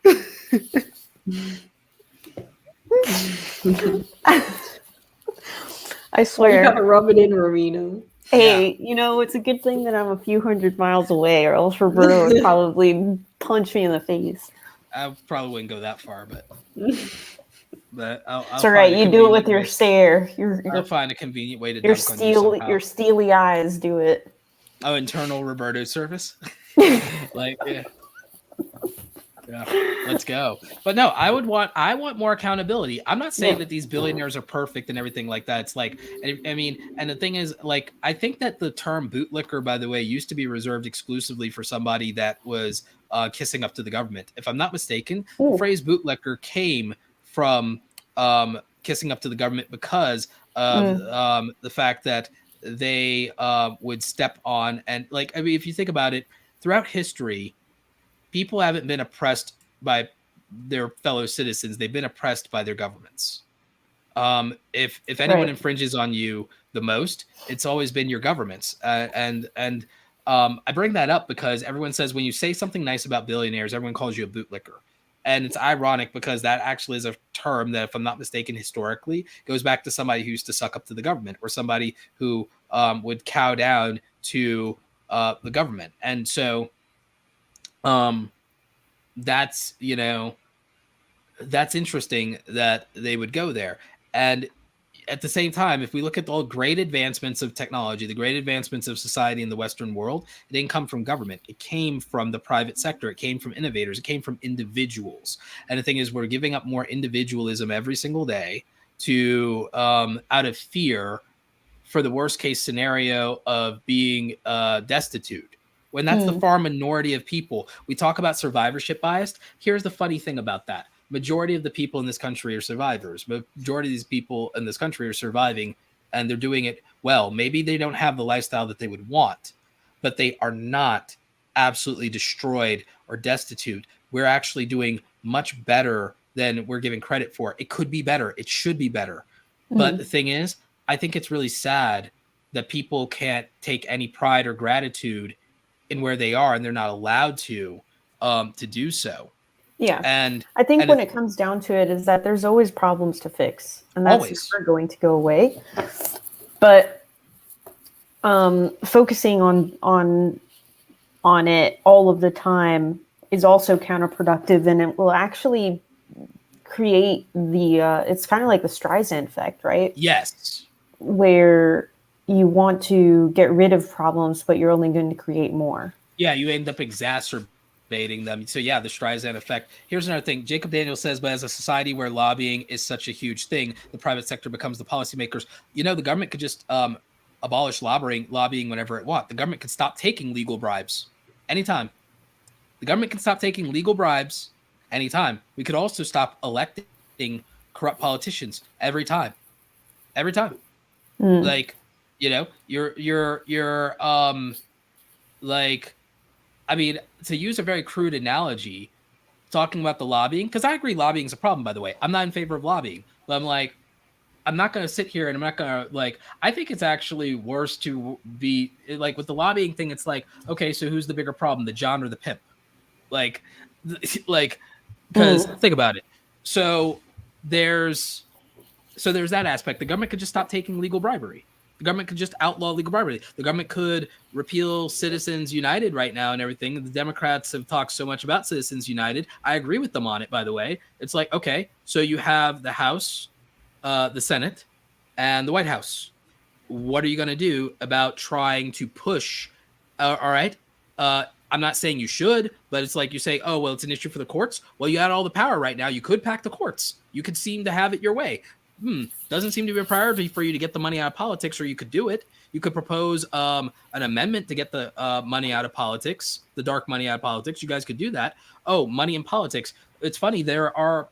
I You swear. gotta rub it in, Romina. Hey, it's a good thing that I'm a few hundred miles away, or else Roberto would probably punch me in the face. I probably wouldn't go that far, but I'll It's all find right. a You do it with convenient your way. stare. I'll find a convenient way to Your dunk on you somehow. your steely eyes do it. Oh, internal Roberto service. Like, yeah. Let's go. But no, I want more accountability. I'm not saying that these billionaires are perfect and everything like that. It's like, I mean, and the thing is, like, I think that the term bootlicker, by the way, used to be reserved exclusively for somebody that was kissing up to the government. If I'm not mistaken, the phrase bootlicker came from kissing up to the government because of the fact that they would step on, and like, I mean, if you think about it, throughout history, people haven't been oppressed by their fellow citizens. They've been oppressed by their governments. If anyone infringes on you the most, it's always been your governments. And I bring that up because everyone says when you say something nice about billionaires, everyone calls you a bootlicker. And it's ironic because that actually is a term that, if I'm not mistaken, historically goes back to somebody who used to suck up to the government, or somebody who would cow down to the government. And so that's interesting that they would go there. And at the same time, if we look at all great advancements of technology, the great advancements of society in the Western world, it didn't come from government. It came from the private sector. It came from innovators. It came from individuals. And the thing is, we're giving up more individualism every single day to out of fear for the worst case scenario of being destitute, when that's the far minority of people. We talk about survivorship bias. Here's the funny thing about that. Majority of the people in this country are survivors. Majority of these people in this country are surviving, and they're doing it well. Maybe they don't have the lifestyle that they would want, but they are not absolutely destroyed or destitute. We're actually doing much better than we're giving credit for. It could be better. It should be better. But the thing is, I think it's really sad that people can't take any pride or gratitude in where they are, and they're not allowed to do so. Yeah. And I think when it comes down to it is that there's always problems to fix, and that's never going to go away. But focusing on it all of the time is also counterproductive, and it will actually create it's kind of like the Streisand effect, right? Yes. Where you want to get rid of problems, but you're only going to create more. Yeah, you end up exacerbating them. So yeah, the Streisand effect. Here's another thing. Jacob Daniel says, but as a society where lobbying is such a huge thing, the private sector becomes the policymakers. The government could just abolish lobbying whenever it wants. The government could stop taking legal bribes anytime. The government can stop taking legal bribes anytime. We could also stop electing corrupt politicians every time. Every time. Like, you're like, I mean, to use a very crude analogy, talking about the lobbying, because I agree lobbying is a problem, by the way. I'm not in favor of lobbying, but I'm not going to sit here and I'm not going to, I think it's actually worse to be, with the lobbying thing, it's like, okay, so who's the bigger problem, the John or the pimp? Because think about it. So there's that aspect. The government could just stop taking legal bribery. The government could just outlaw legal bribery. The government could repeal Citizens United right now and everything. The Democrats have talked so much about Citizens United. I agree with them on it, by the way. It's like, okay, so you have the House, the Senate, and the White House. What are you going to do about trying to push? All right. I'm not saying you should, but it's like you say, oh, well, it's an issue for the courts. Well, you got all the power right now. You could pack the courts. You could seem to have it your way. Doesn't seem to be a priority for you to get the money out of politics, or you could do it. You could propose an amendment to get the money out of politics, the dark money out of politics. You guys could do that. Oh, money in politics. It's funny. There are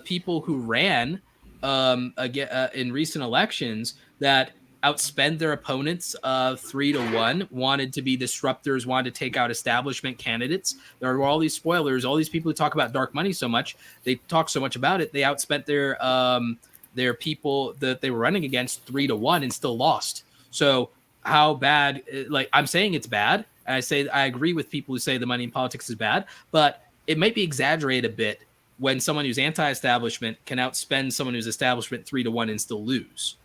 people who ran in recent elections that outspend their opponents 3-1, wanted to be disruptors, wanted to take out establishment candidates. There were all these spoilers, all these people who talk about dark money so much. They talk so much about it. They outspent their people that they were running against 3-1 and still lost. So how bad? I'm saying it's bad, and I agree with people who say the money in politics is bad, but it might be exaggerated a bit when someone who's anti-establishment can outspend someone who's establishment 3-1 and still lose.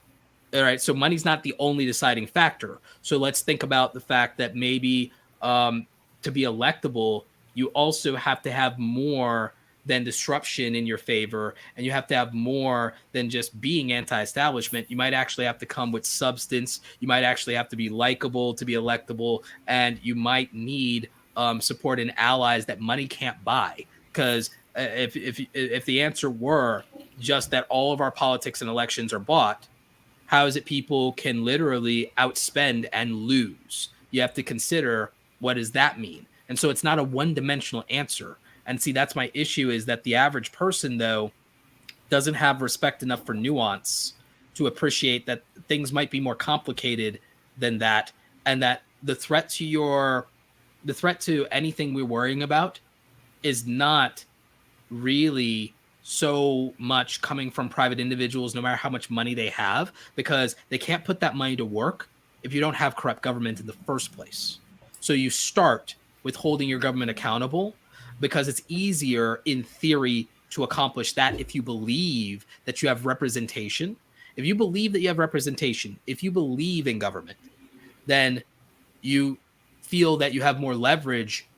All right, so money's not the only deciding factor. So let's think about the fact that maybe to be electable, you also have to have more than disruption in your favor, and you have to have more than just being anti-establishment. You might actually have to come with substance. You might actually have to be likable to be electable, and you might need support and allies that money can't buy. Because if the answer were just that all of our politics and elections are bought, how is it people can literally outspend and lose? You have to consider, what does that mean? And so it's not a one-dimensional answer. And see, that's my issue, is that the average person, though, doesn't have respect enough for nuance to appreciate that things might be more complicated than that, and that the threat to anything we're worrying about is not really so much coming from private individuals, no matter how much money they have, because they can't put that money to work if you don't have corrupt government in the first place. So you start with holding your government accountable, because it's easier in theory to accomplish that if you believe that you have representation. If you believe that you have representation, if you believe in government, then you feel that you have more leverage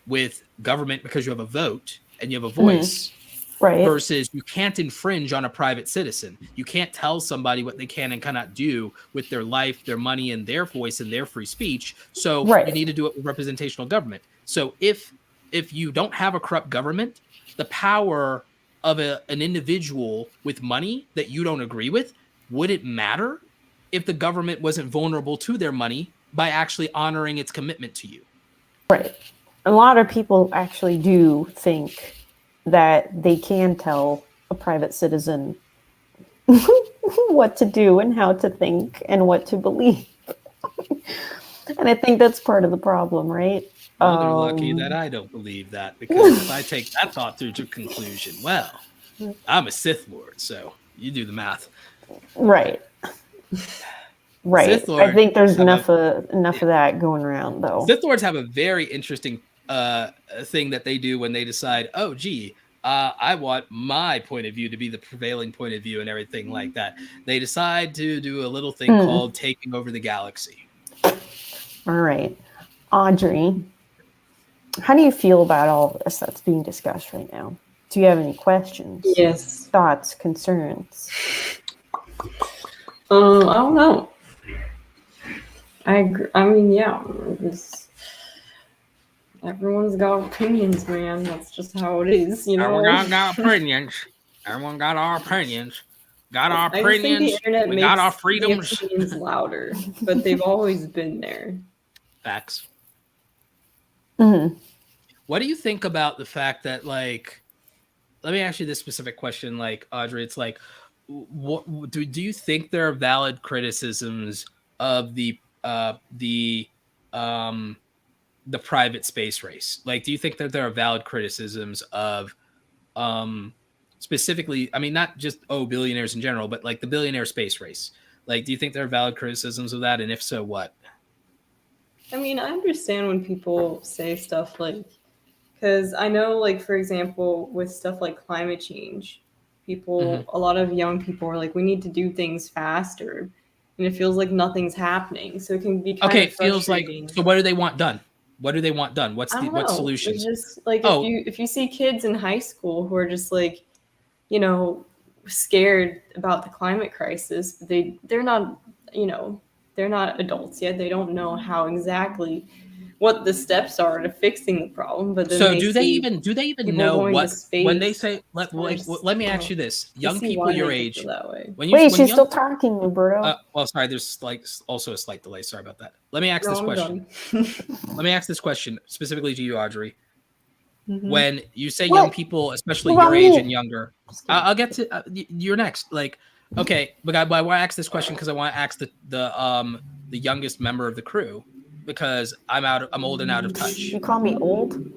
with government because you have a vote and you have a voice. Right. Versus you can't infringe on a private citizen. You can't tell somebody what they can and cannot do with their life, their money, and their voice and their free speech. So you need to do it with representational government. So if you don't have a corrupt government, the power of an individual with money that you don't agree with, would it matter if the government wasn't vulnerable to their money by actually honoring its commitment to you? Right. A lot of people actually do think that they can tell a private citizen what to do and how to think and what to believe. And I think that's part of the problem, right? Well, they're lucky that I don't believe that, because if I take that thought through to conclusion, well, I'm a Sith Lord, so you do the math. Right. Right. I think there's enough of that going around, though. Sith Lords have a very interesting thing that they do when they decide, oh, gee, I want my point of view to be the prevailing point of view and everything like that. They decide to do a little thing called taking over the galaxy. All right. Audrey, how do you feel about all this that's being discussed right now? Do you have any questions? Yes. Thoughts, concerns? I don't know. I agree. I mean, yeah. Everyone's got opinions, man. That's just how it is, you know. Everyone got opinions. Everyone got our opinions. Got our opinions. The internet we makes got our freedoms. The opinions louder, but they've always been there. Facts. Mm-hmm. What do you think about the fact that, like, let me ask you this specific question, like, Audrey, it's like, what do you think there are valid criticisms of the private space race? Like, do you think that there are valid criticisms of specifically, I mean, not just billionaires in general, but like the billionaire space race? Like, do you think there are valid criticisms of that, and if so, what? I mean, I understand when people say stuff like, because I know, like, for example, with stuff like climate change, people, a lot of young people are like, we need to do things faster, and it feels like nothing's happening. So it can be kind of it feels like, so what do they want done? What do they want done? What's solutions? It's just like, if you see kids in high school who are just like, you know, scared about the climate crisis, they're not, you know, they're not adults yet. They don't know how exactly what the steps are to fixing the problem. But then so do they even know what when they say let me ask you this, young people your age, wait, she's still talking, Roberto. Well, sorry, there's like also a slight delay, sorry about that. Let me ask this question. Let me ask this question specifically to you, Audrey. When you say young people, especially your age and younger, I'll get to you're next. Like, okay, but I want to ask this question because I want to ask the youngest member of the crew, because I'm old and out of touch. You call me old?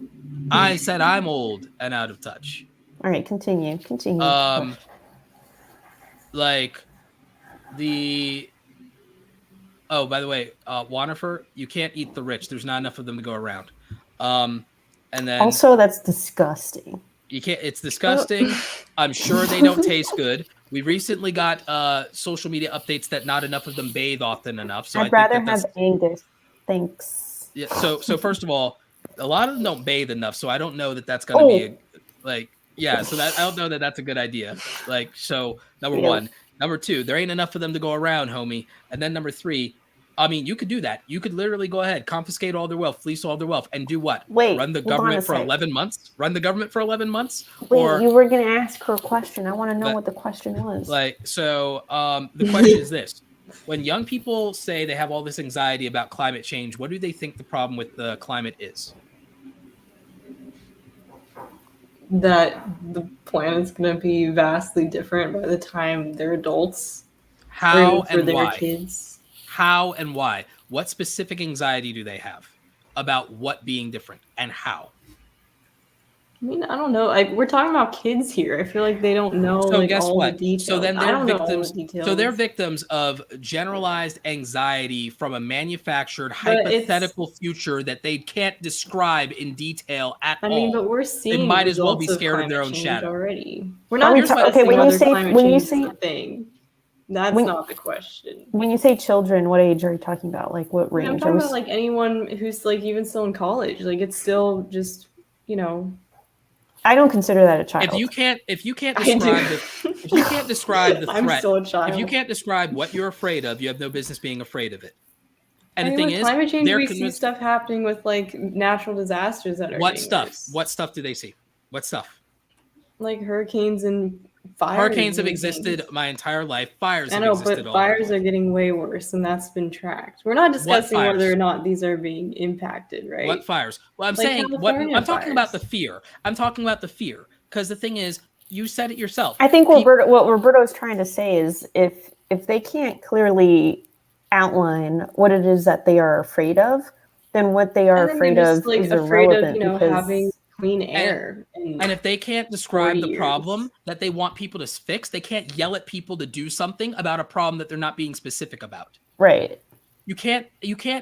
I said I'm old and out of touch. All right, continue. Like the by the way, Wanifer, you can't eat the rich. There's not enough of them to go around. And then also, that's disgusting. You can't. It's disgusting. I'm sure they don't taste good. We recently got social media updates that not enough of them bathe often enough. So I'd rather have Angus. Thanks. Yeah. So first of all, a lot of them don't bathe enough. So I don't know that that's going to be So that I don't know that that's a good idea. Like, so number one. Number two, there ain't enough for them to go around, homie. And then number three, I mean, you could do that. You could literally go ahead, confiscate all their wealth, fleece all their wealth, and do what? Run the government for 11 months? Run the government for 11 months? Wait, you were going to ask her a question. I want to know what the question was. The question is this. When young people say they have all this anxiety about climate change, what do they think the problem with the climate is? That the planet's going to be vastly different by the time they're adults. How for and their why? Kids. How and why? What specific anxiety do they have about what being different and how? I mean, I don't know. We're talking about kids here. I feel like they don't know all the details. So then they're victims. So they're victims of generalized anxiety from a manufactured hypothetical future that they can't describe in detail at all. I mean, but we're seeing they might as well be scared of their own shadow already. We're not when you say thing. That's not the question. When you say children, what age are you talking about? Like what range? I'm talking about like anyone who's like even still in college. Like it's still just, you know. I don't consider that a child. If you can't describe the threat, I'm still a child. If you can't describe what you're afraid of, you have no business being afraid of it. And the thing is, climate change, we see stuff happening with like natural disasters that are what stuff do they see? What stuff? Like hurricanes and fires. Hurricanes have existed my entire life. Fires have existed all fires are getting way worse, and that's been tracked. We're not discussing whether or not these are being impacted, right? What fires? Well, I'm talking about the fear. I'm talking about the fear because the thing is, you said it yourself. I think what Roberto's trying to say is if they can't clearly outline what it is that they are afraid of, then what they are afraid of is irrelevant. Having clean air. And if they can't describe the problem that they want people to fix, they can't yell at people to do something about a problem that they're not being specific about. Right. You can't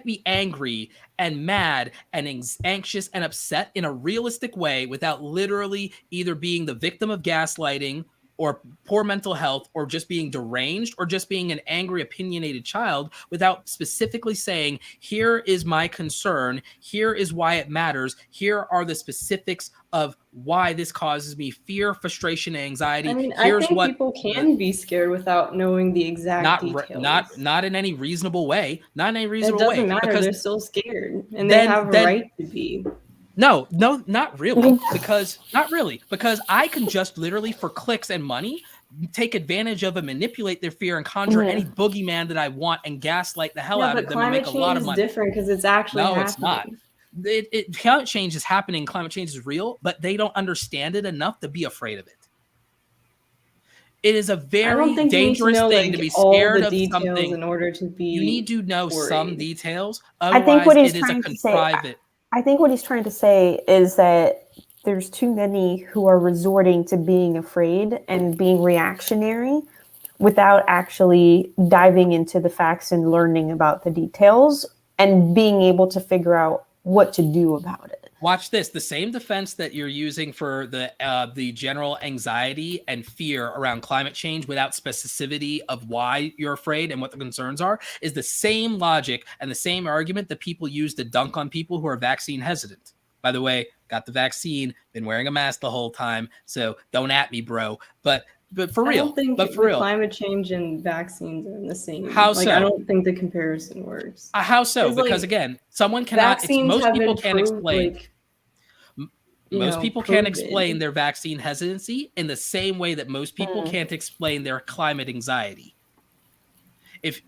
be angry and mad and anxious and upset in a realistic way without literally either being the victim of gaslighting or poor mental health or just being deranged or just being an angry, opinionated child without specifically saying, here is my concern, here is why it matters, here are the specifics of why this causes me fear, frustration, and anxiety. I mean, I think people can be scared without knowing the exact details. Not in any reasonable way. Not in any reasonable way. It doesn't matter. They're still scared, and they have a right to be. No, not really. Because I can just literally, for clicks and money, take advantage of and manipulate their fear and conjure any boogeyman that I want and gaslight the hell out of them and make a lot of money. Climate change is different because it's actually happening. It's not. Climate change is happening. Climate change is real, but they don't understand it enough to be afraid of it. It is a very dangerous thing to be scared of something. In order to be, you need to know some details. I think what he's trying to say. I think what he's trying to say is that there's too many who are resorting to being afraid and being reactionary without actually diving into the facts and learning about the details and being able to figure out what to do about it. Watch this. The same defense that you're using for the general anxiety and fear around climate change without specificity of why you're afraid and what the concerns are is the same logic and the same argument that people use to dunk on people who are vaccine hesitant. By the way, got the vaccine, been wearing a mask the whole time, so don't at me, bro. But for real, I don't think climate change and vaccines are in the same. How so? I don't think the comparison works. How so? Because again, someone cannot. Most people can't explain. Most people can't explain their vaccine hesitancy in the same way that most people can't explain their climate anxiety. If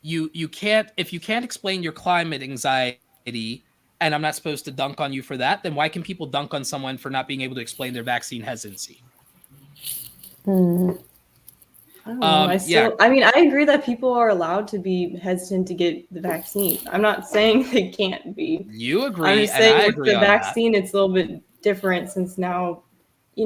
you can't explain your climate anxiety. And I'm not supposed to dunk on you for that, then why can people dunk on someone for not being able to explain their vaccine hesitancy? I don't know. I mean, I agree that people are allowed to be hesitant to get the vaccine. I'm not saying they can't be. You agree. I'm just saying with the vaccine, it's a little bit different since now,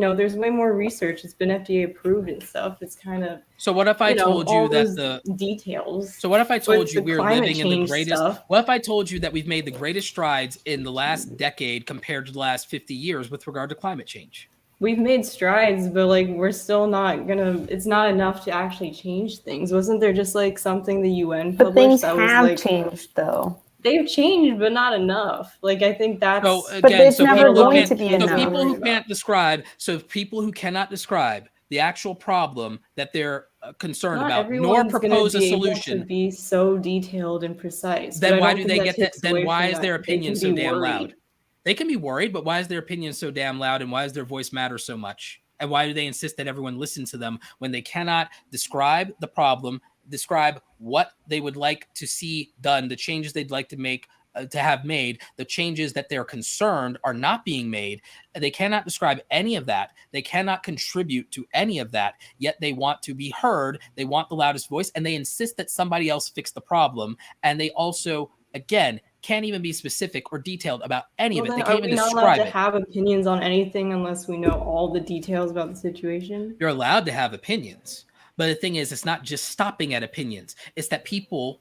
there's way more research. It's been FDA approved and stuff. It's kind of So what if I told you all that those details. So what if I told But you the we're climate living in the change greatest? stuff- What if I told you that we've made the greatest strides in the last decade compared to the last 50 years with regard to climate change? We've made strides, but like we're still not gonna. It's not enough to actually change things. Wasn't there just like something the UN But published things that was have like changed, though. they've changed, but not enough. Like I think that's. So But again, it's so never people who going can't, to be so enough. people who can't describe, so people who cannot describe the actual problem that they're concerned Not about, nor everyone's propose a gonna be able solution, to be so detailed and precise. then But I why don't do think they that get that? takes Then away why from is that their they opinion can so be damn worried. loud? They can be worried, but why is their opinion so damn loud, and why does their voice matter so much? And why do they insist that everyone listen to them when they cannot describe the problem, describe what they would like to see done, the changes they'd like to make, to have made, the changes that they're concerned are not being made? They cannot describe any of that. They cannot contribute to any of that, yet they want to be heard. They want the loudest voice, and they insist that somebody else fix the problem. And they also, again, can't even be specific or detailed about any of it. Well, They then can't are even we not allowed describe to it. have opinions on anything unless we know all the details about the situation? You're allowed to have opinions, but the thing is, it's not just stopping at opinions. It's that people,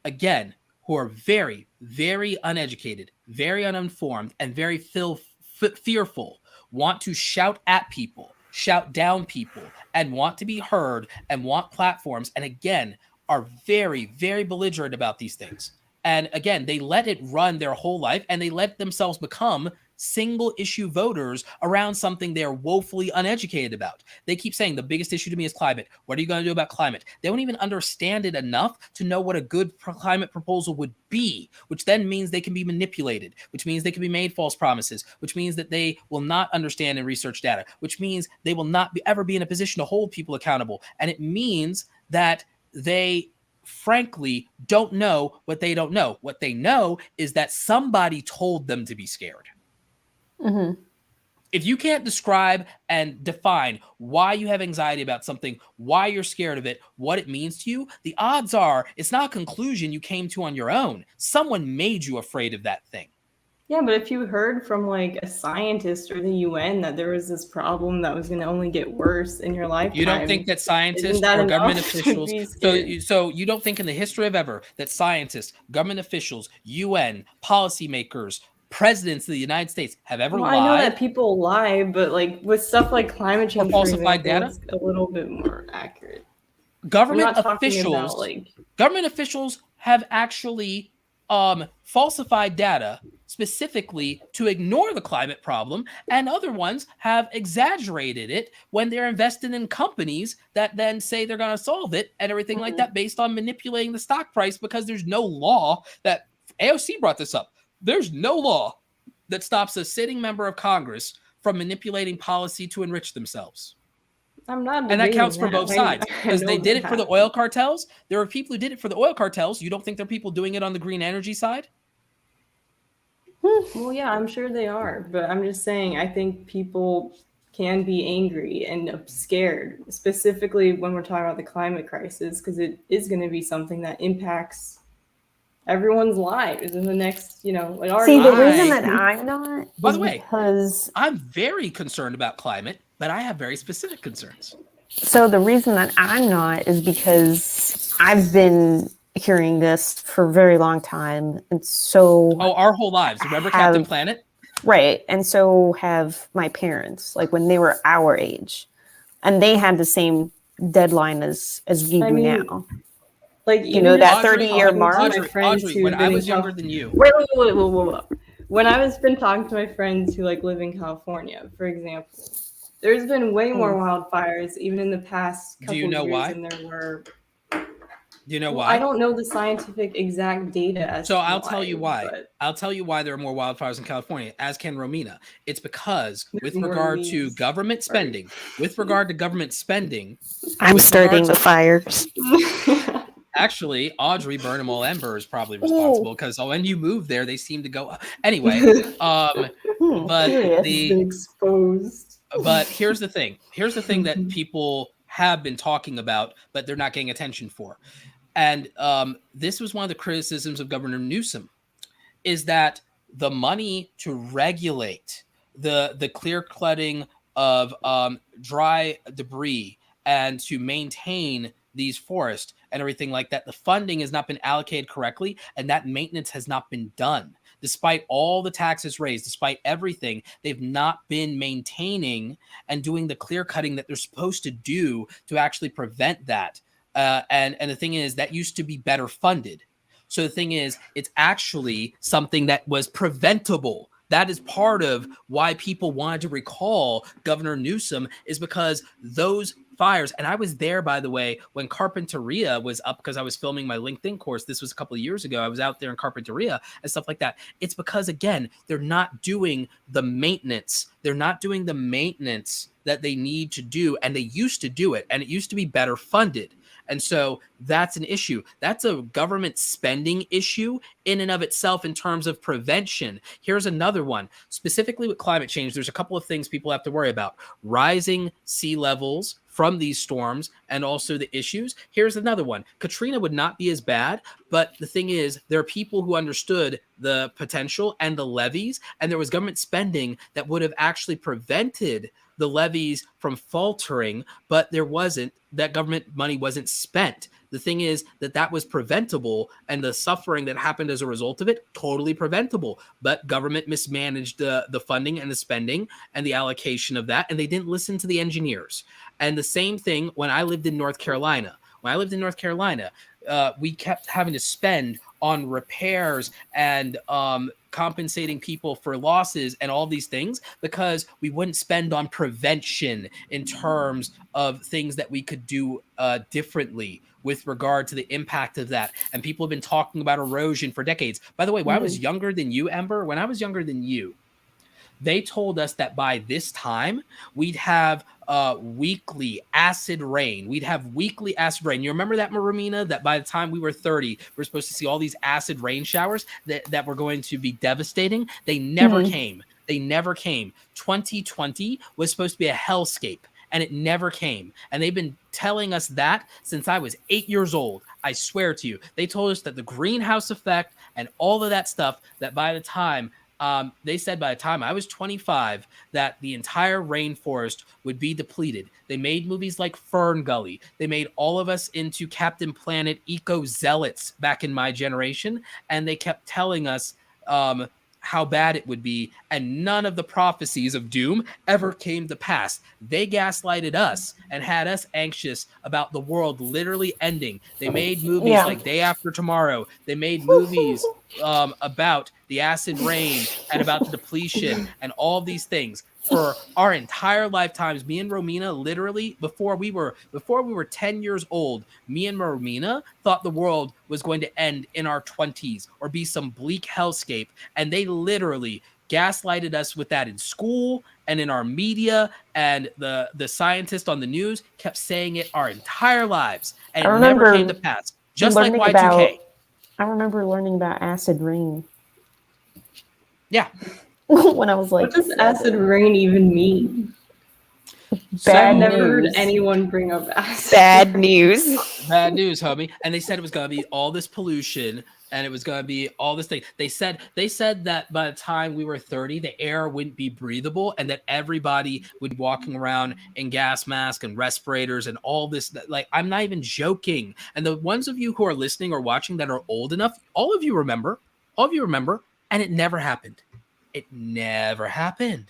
again, who are very, very uneducated, very uninformed, and very fearful, want to shout at people, shout down people, and want to be heard, and want platforms, and again, are very, very belligerent about these things. And again, they let it run their whole life, and they let themselves become single issue voters around something they're woefully uneducated about. They keep saying the biggest issue to me is climate. What are you going to do about climate? They don't even understand it enough to know what a good climate proposal would be, which then means they can be manipulated, which means they can be made false promises, which means that they will not understand and research data, which means they will not ever be in a position to hold people accountable. And it means that they frankly don't know what they don't know. What they know is that somebody told them to be scared. Mm-hmm. If you can't describe and define why you have anxiety about something, why you're scared of it, what it means to you, the odds are it's not a conclusion you came to on your own. Someone made you afraid of that thing. Yeah, but if you heard from like a scientist or the UN that there was this problem that was going to only get worse in your lifetime, You don't think that scientists that or government enough to officials, be scared? so you don't think in the history of ever that scientists, government officials, UN, policymakers, presidents of the United States have ever Well, lied? I know that people lie, but like with stuff like climate change, for falsified example, data? it's a little bit more accurate. Government We're not talking officials, about, like, government officials have actually falsified data specifically to ignore the climate problem, and other ones have exaggerated it when they're invested in companies that then say they're going to solve it and everything like that based on manipulating the stock price, because there's no law that AOC brought this up. There's no law that stops a sitting member of Congress from manipulating policy to enrich themselves. I'm not, and that counts for debating both sides, I because know they did that it for the oil cartels. There are people who did it for the oil cartels. You don't think there are people doing it on the green energy side? Well, yeah, I'm sure they are, but I'm just saying, I think people can be angry and scared, specifically when we're talking about the climate crisis, because it is going to be something that impacts everyone's lives in the next, it already. See, the reason that I'm not By is the way, because I'm very concerned about climate, but I have very specific concerns. So the reason that I'm not is because I've been hearing this for a very long time, and so our whole lives. Remember Captain Planet? Right, and so have my parents, like when they were our age, and they had the same deadline as we do now. Like, that 30-year mark. Audrey, when I was younger than you. Wait. When I was been talking to my friends who live in California, for example, there's been way more wildfires even in the past couple of years why? Than there were. Do you know why? I don't know the scientific exact data. So I'll tell you why. I'll tell you why there are more wildfires in California, as can Romina. It's because with regard to government spending, I'm starting the fires. Actually, Audrey Burnham Ember is probably responsible, because when you move there, they seem to go up. Anyway, but exposed. But here's the thing. Here's the thing that people have been talking about, but they're not getting attention for. And this was one of the criticisms of Governor Newsom, is that the money to regulate the clear-cutting of dry debris and to maintain these forests and everything like that. The funding has not been allocated correctly, and that maintenance has not been done. Despite all the taxes raised, despite everything, they've not been maintaining and doing the clear cutting that they're supposed to do to actually prevent that. And the thing is, that used to be better funded. So the thing is, it's actually something that was preventable. That is part of why people wanted to recall Governor Newsom, is because those fires, and I was there, by the way, when Carpinteria was up, because I was filming my LinkedIn course. This was a couple of years ago. I was out there in Carpinteria and stuff like that. It's because, again, they're not doing the maintenance. They're not doing the maintenance that they need to do, and they used to do it, and it used to be better funded. And so that's an issue. That's a government spending issue in and of itself in terms of prevention. Here's another one. Specifically with climate change, there's a couple of things people have to worry about. Rising sea levels from these storms and also the issues. Here's another one. Katrina would not be as bad, but the thing is, there are people who understood the potential and the levees, and there was government spending that would have actually prevented the levees from faltering, but there wasn't. That government money wasn't spent. The thing is that was preventable, and the suffering that happened as a result of it, totally preventable. But government mismanaged the funding and the spending and the allocation of that, and they didn't listen to the engineers. And the same thing when I lived in North Carolina. When I lived in North Carolina, we kept having to spend on repairs and compensating people for losses and all these things because we wouldn't spend on prevention in terms of things that we could do differently with regard to the impact of that. And people have been talking about erosion for decades. By the way, when I was younger than you, Ember, when I was younger than you, they told us that by this time we'd have weekly acid rain. We'd have weekly acid rain. You remember that, Romina, that by the time we were 30, we're supposed to see all these acid rain showers that were going to be devastating. They never came. They never came. 2020 was supposed to be a hellscape, and it never came. And they've been telling us that since I was 8 years old. I swear to you. They told us that the greenhouse effect and all of that stuff, that by the time they said by the time I was 25 that the entire rainforest would be depleted. They made movies like Fern Gully. They made all of us into Captain Planet eco-zealots back in my generation, and they kept telling us how bad it would be, and none of the prophecies of doom ever came to pass. They gaslighted us and had us anxious about the world literally ending. They made movies like Day After Tomorrow. They made movies about the acid rain and about the depletion and all these things. For our entire lifetimes, me and Romina, literally before we were 10 years old, me and Romina thought the world was going to end in our 20s or be some bleak hellscape. And they literally gaslighted us with that in school and in our media, and the scientists on the news kept saying it our entire lives, and it never came to pass. Just like Y2K. I remember learning about acid rain. Yeah. When I was like, what does acid rain even mean? Bad I've never news. heard anyone bring up acid. Bad news. Bad news, homie. And they said it was going to be all this pollution, and it was going to be all this thing. They said that by the time we were 30, the air wouldn't be breathable, and that everybody would be walking around in gas masks and respirators and all this. Like, I'm not even joking. And the ones of you who are listening or watching that are old enough, all of you remember, and it never happened. It never happened.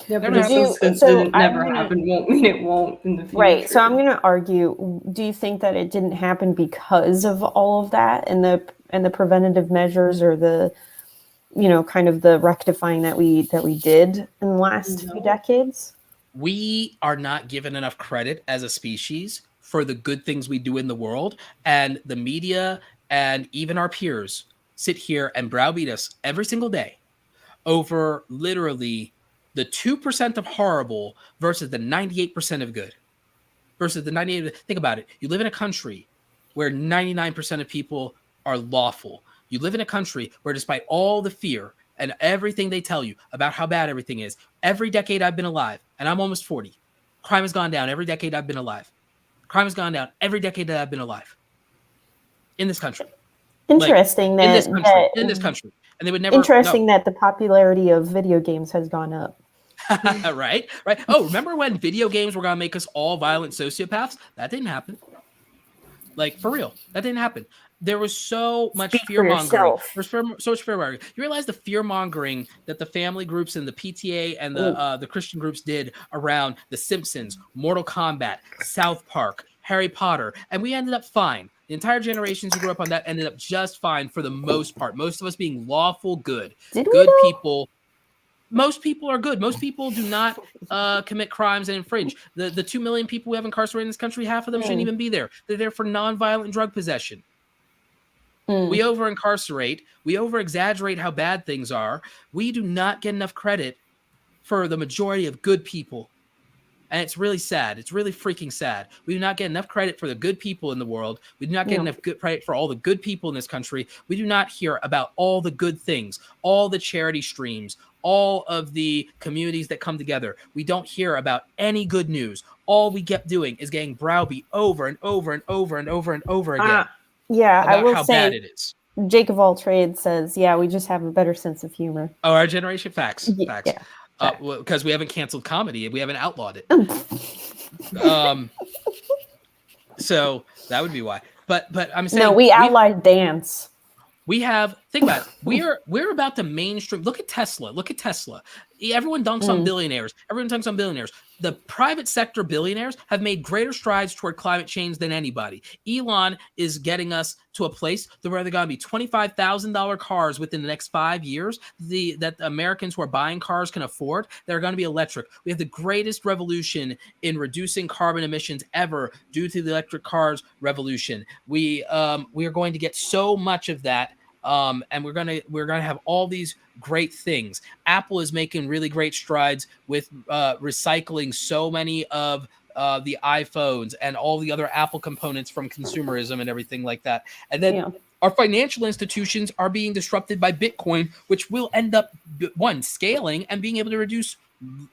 Yeah, but it never happened won't mean it won't in the future. Right. So I'm going to argue, do you think that it didn't happen because of all of that and the preventative measures, or the, kind of the rectifying that we did in the last few decades? We are not given enough credit as a species for the good things we do in the world, and the media and even our peers sit here and browbeat us every single day over literally the 2% of horrible versus the 98% of good. Versus the 98%. Think about it. You live in a country where 99% of people are lawful. You live in a country where, despite all the fear and everything they tell you about how bad everything is, every decade I've been alive, and I'm almost 40, crime has gone down every decade I've been alive. Crime has gone down every decade that I've been alive in this country. Interesting. In this country. and they would never. Interesting that the popularity of video games has gone up. Right. Oh, remember when video games were gonna make us all violent sociopaths? That didn't happen. Like, for real, that didn't happen. There was so much Speak for fear mongering. yourself. There's so much fear mongering. You realize the fear mongering that the family groups and the PTA and the Christian groups did around The Simpsons, Mortal Kombat, South Park, Harry Potter, and we ended up fine. The entire generations who grew up on that ended up just fine for the most part. Most of us being lawful good, good people. Most people are good. Most people do not commit crimes and infringe. The 2 million people we have incarcerated in this country, half of them shouldn't even be there. They're there for nonviolent drug possession. We over-incarcerate. We over-exaggerate how bad things are. We do not get enough credit for the majority of good people. And it's really sad. It's really freaking sad. We do not get enough credit for the good people in the world. We do not get enough good credit for all the good people in this country. We do not hear about all the good things, all the charity streams, all of the communities that come together. We don't hear about any good news. All we kept doing is getting browbeat over and over and over and over and over again. Yeah, I will how say, bad it is. Jake of all trades says, yeah, we just have a better sense of humor. Oh, our generation, facts. Yeah. Because we haven't canceled comedy, we haven't outlawed it. So that would be why. But I'm saying, no, we outlawed dance. We have, think about it. We're about to mainstream. Look at Tesla. Everyone dunks on billionaires. Everyone dunks on billionaires. The private sector billionaires have made greater strides toward climate change than anybody. Elon is getting us to a place where they're going to be $25,000 cars within the next 5 years that Americans who are buying cars can afford. They're going to be electric. We have the greatest revolution in reducing carbon emissions ever due to the electric cars revolution. We are going to get so much of that. And we're gonna have all these great things. Apple is making really great strides with recycling so many of the iPhones and all the other Apple components from consumerism and everything like that. And then our financial institutions are being disrupted by Bitcoin, which will end up scaling and being able to reduce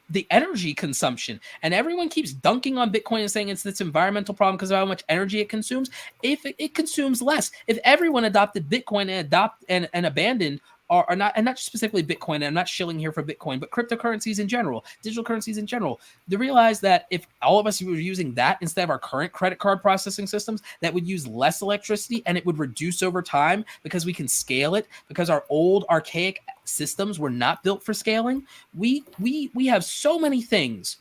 the energy consumption. And everyone keeps dunking on Bitcoin and saying it's this environmental problem because of how much energy it consumes. If it consumes less, if everyone adopted Bitcoin and abandoned are not, and not specifically Bitcoin, and I'm not shilling here for Bitcoin, but cryptocurrencies in general, digital currencies in general, to realize that if all of us were using that instead of our current credit card processing systems, that would use less electricity and it would reduce over time because we can scale it, because our old archaic systems were not built for scaling. We have so many things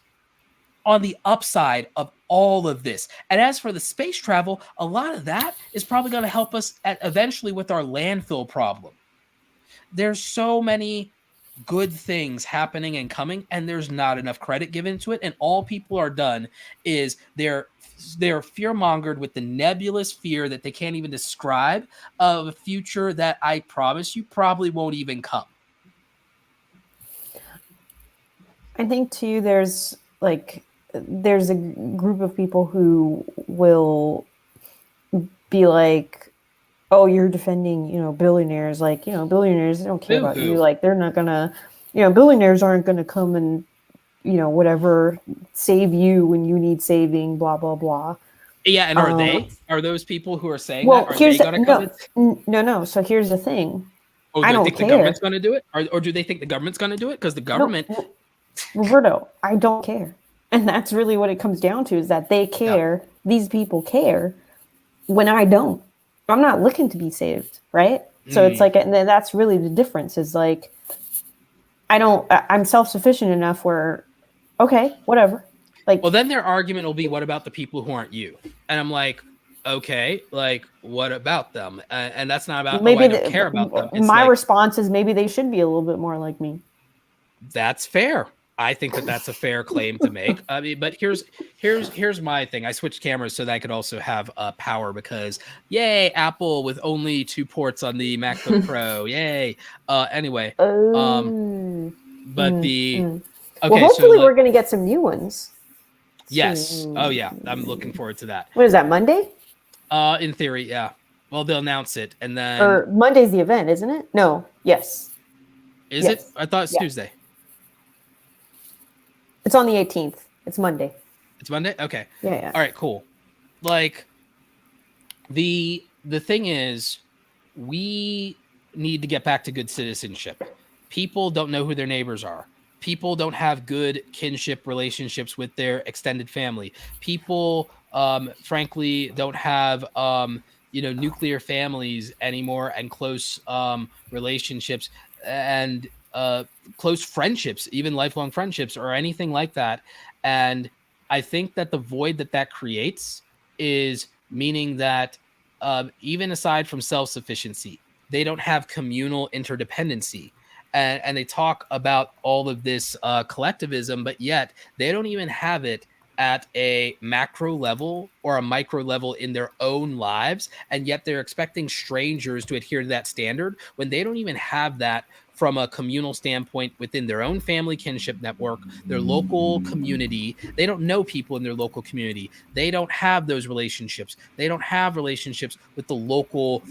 on the upside of all of this. And as for the space travel, a lot of that is probably going to help us eventually with our landfill problem. There's so many good things happening and coming, and there's not enough credit given to it. And all people are done is they're fear-mongered with the nebulous fear that they can't even describe of a future that I promise you probably won't even come. I think too, there's a group of people who will be like, oh, you're defending, billionaires. Like, billionaires don't care about you. Like, they're not gonna, billionaires aren't gonna come and, whatever, save you when you need saving, blah, blah, blah. Yeah, and are those people who are saying that? Are they gonna come? No. So here's the thing. Oh, I don't think care. the government's gonna do it? Or do they think the government's gonna do it? Because the government... No, Roberto, I don't care. And that's really what it comes down to, is that they care, these people care, when I don't. I'm not looking to be saved, right? So it's like, and that's really the difference, is like, I'm self-sufficient enough where, okay, whatever. Like, well, then their argument will be, what about the people who aren't you? And I'm like, okay, like, what about them? And that's not about, maybe I don't care about them. It's my response is maybe they should be a little bit more like me. That's fair. I think that's a fair claim to make. I mean, but here's my thing. I switched cameras so that I could also have power, because yay, Apple with only 2 ports on the MacBook Pro. Yay. Anyway. But okay. Well, hopefully we're gonna get some new ones. Yes. Oh yeah. I'm looking forward to that. What is that, Monday? In theory, yeah. Well, they'll announce it, and then or Monday's the event, isn't it? No. Yes. Is it? I thought it's Tuesday. It's on the 18th. It's Monday. It's Monday? Okay. Yeah. All right, cool. Like, the thing is, we need to get back to good citizenship. People don't know who their neighbors are. People don't have good kinship relationships with their extended family. People, frankly, don't have, nuclear families anymore, and close relationships, and close friendships, even lifelong friendships or anything like that. And I think that the void that creates is meaning that even aside from self-sufficiency, they don't have communal interdependency. And they talk about all of this collectivism, but yet they don't even have it at a macro level or a micro level in their own lives. And yet they're expecting strangers to adhere to that standard when they don't even have that from a communal standpoint within their own family kinship network, their local community. They don't know people in their local community. They don't have those relationships. They don't have relationships with the local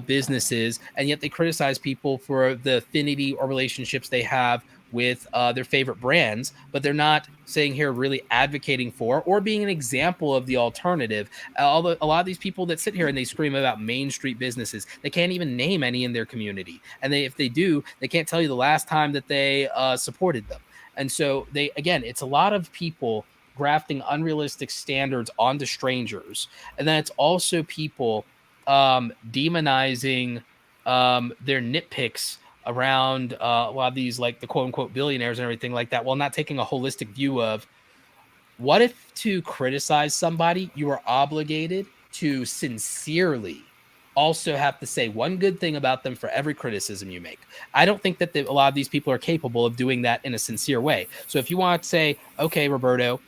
businesses, and yet they criticize people for the affinity or relationships they have with their favorite brands, but they're not saying here really advocating for or being an example of the alternative. A lot of these people that sit here and they scream about Main Street businesses, they can't even name any in their community. And if they do, they can't tell you the last time that they supported them. And so it's a lot of people grafting unrealistic standards onto strangers. And then it's also people demonizing their nitpicks around a lot of these, like the quote unquote billionaires and everything like that, while not taking a holistic view of what if to criticize somebody, you are obligated to sincerely also have to say one good thing about them for every criticism you make. I don't think that a lot of these people are capable of doing that in a sincere way. So if you want to say, okay, Roberto,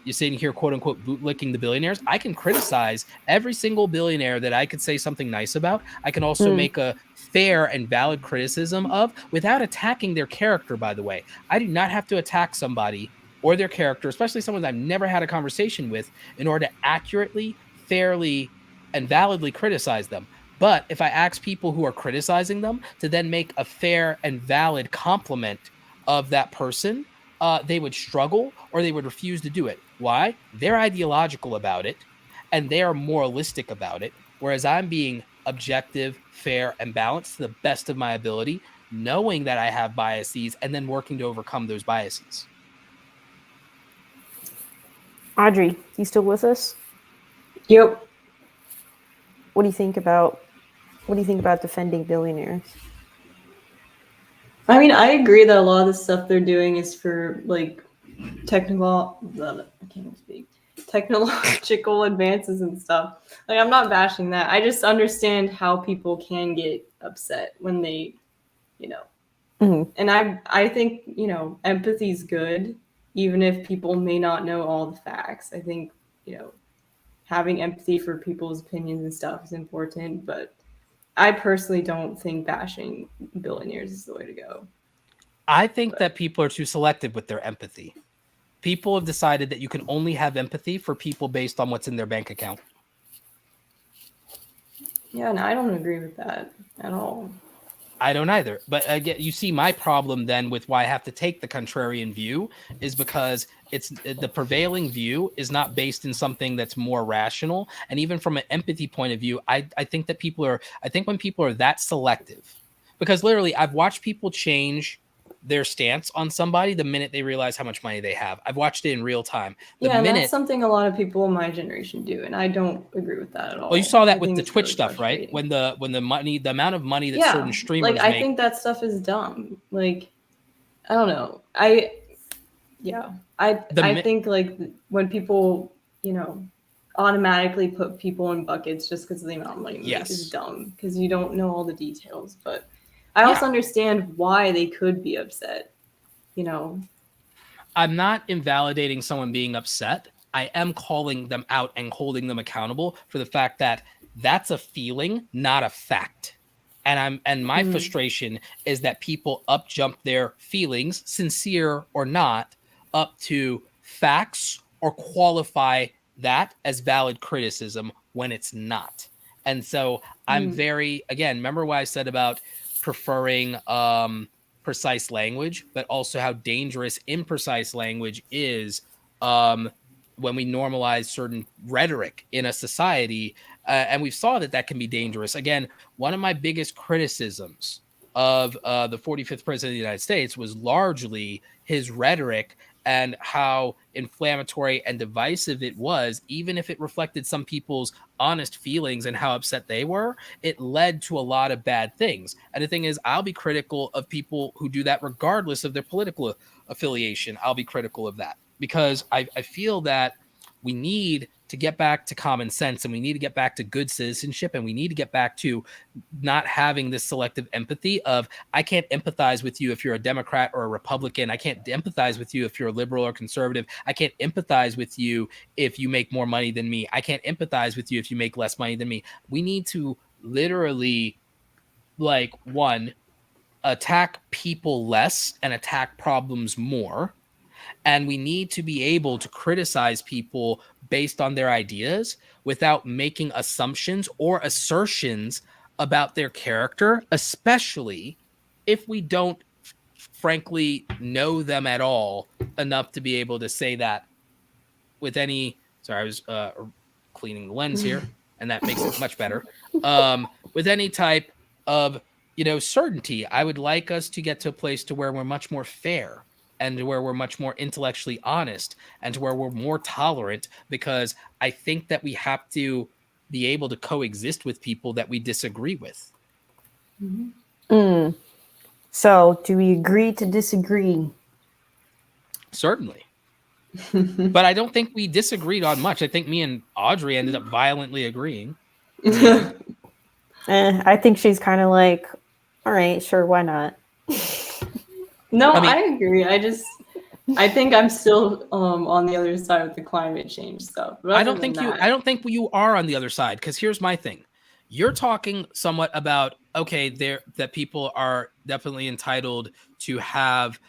you're sitting here, quote unquote, bootlicking the billionaires, I can criticize every single billionaire that I could say something nice about. I can also make a fair and valid criticism of without attacking their character, by the way. I do not have to attack somebody or their character, especially someone that I've never had a conversation with, in order to accurately, fairly, and validly criticize them. But if I ask people who are criticizing them to then make a fair and valid compliment of that person, they would struggle or they would refuse to do it. Why? They're ideological about it and they are moralistic about it, whereas I'm being objective, fair, and balanced to the best of my ability, knowing that I have biases and then working to overcome those biases. Audrey, you still with us? Yep. What do you think about defending billionaires? I mean, I agree that a lot of the stuff they're doing is for like technological advances and stuff. Like, I'm not bashing that. I just understand how people can get upset when they, and I think, empathy is good, even if people may not know all the facts. I think, having empathy for people's opinions and stuff is important, but I personally don't think bashing billionaires is the way to go. I think that people are too selective with their empathy. People have decided that you can only have empathy for people based on what's in their bank account. Yeah, and I don't agree with that at all. I don't either. But again, you see my problem then with why I have to take the contrarian view is because it's the prevailing view is not based in something that's more rational. And even from an empathy point of view, I think that when people are that selective, because literally I've watched people change their stance on somebody the minute they realize how much money they have. I've watched it in real time. And that's something a lot of people in my generation do, and I don't agree with that at all. Well, you saw that with the Twitch stuff, right? When the amount of money that certain streamers make. I think that stuff is dumb. Like, I don't know. I think like when people, automatically put people in buckets just because of the amount of money is dumb, because you don't know all the details. But I also understand why they could be upset, I'm not invalidating someone being upset. I am calling them out and holding them accountable for the fact that that's a feeling, not a fact. And my frustration is that people up jump their feelings, sincere or not, up to facts or qualify that as valid criticism when it's not. And so I'm remember what I said about preferring precise language, but also how dangerous imprecise language is when we normalize certain rhetoric in a society, and we saw that can be dangerous. Again, one of my biggest criticisms of the 45th president of the United States was largely his rhetoric and how inflammatory and divisive it was. Even if it reflected some people's honest feelings and how upset they were, it led to a lot of bad things. And the thing is, I'll be critical of people who do that regardless of their political affiliation. I'll be critical of that because I feel that we need to get back to common sense, and we need to get back to good citizenship, and we need to get back to not having this selective empathy of, I can't empathize with you if you're a Democrat or a Republican. I can't empathize with you if you're a liberal or conservative. I can't empathize with you if you make more money than me. I can't empathize with you if you make less money than me. We need to literally, like, one, attack people less and attack problems more. And we need to be able to criticize people based on their ideas without making assumptions or assertions about their character, especially if we don't, frankly, know them at all enough to be able to say that with any... Sorry, I was cleaning the lens here, and that makes it much better. With any type of, certainty. I would like us to get to a place to where we're much more fair, and where we're much more intellectually honest, and to where we're more tolerant, because I think that we have to be able to coexist with people that we disagree with. So, do we agree to disagree? Certainly. But I don't think we disagreed on much. I think me and Audrey ended up violently agreeing. I think she's kind of like, all right, sure, why not? No, I agree. I think I'm still on the other side with the climate change stuff. I don't think you are on the other side, because here's my thing. You're talking somewhat about, okay, that people are definitely entitled to have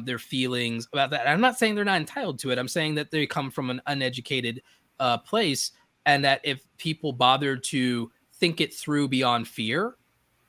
their feelings about that. I'm not saying they're not entitled to it. I'm saying that they come from an uneducated place, and that if people bother to think it through beyond fear,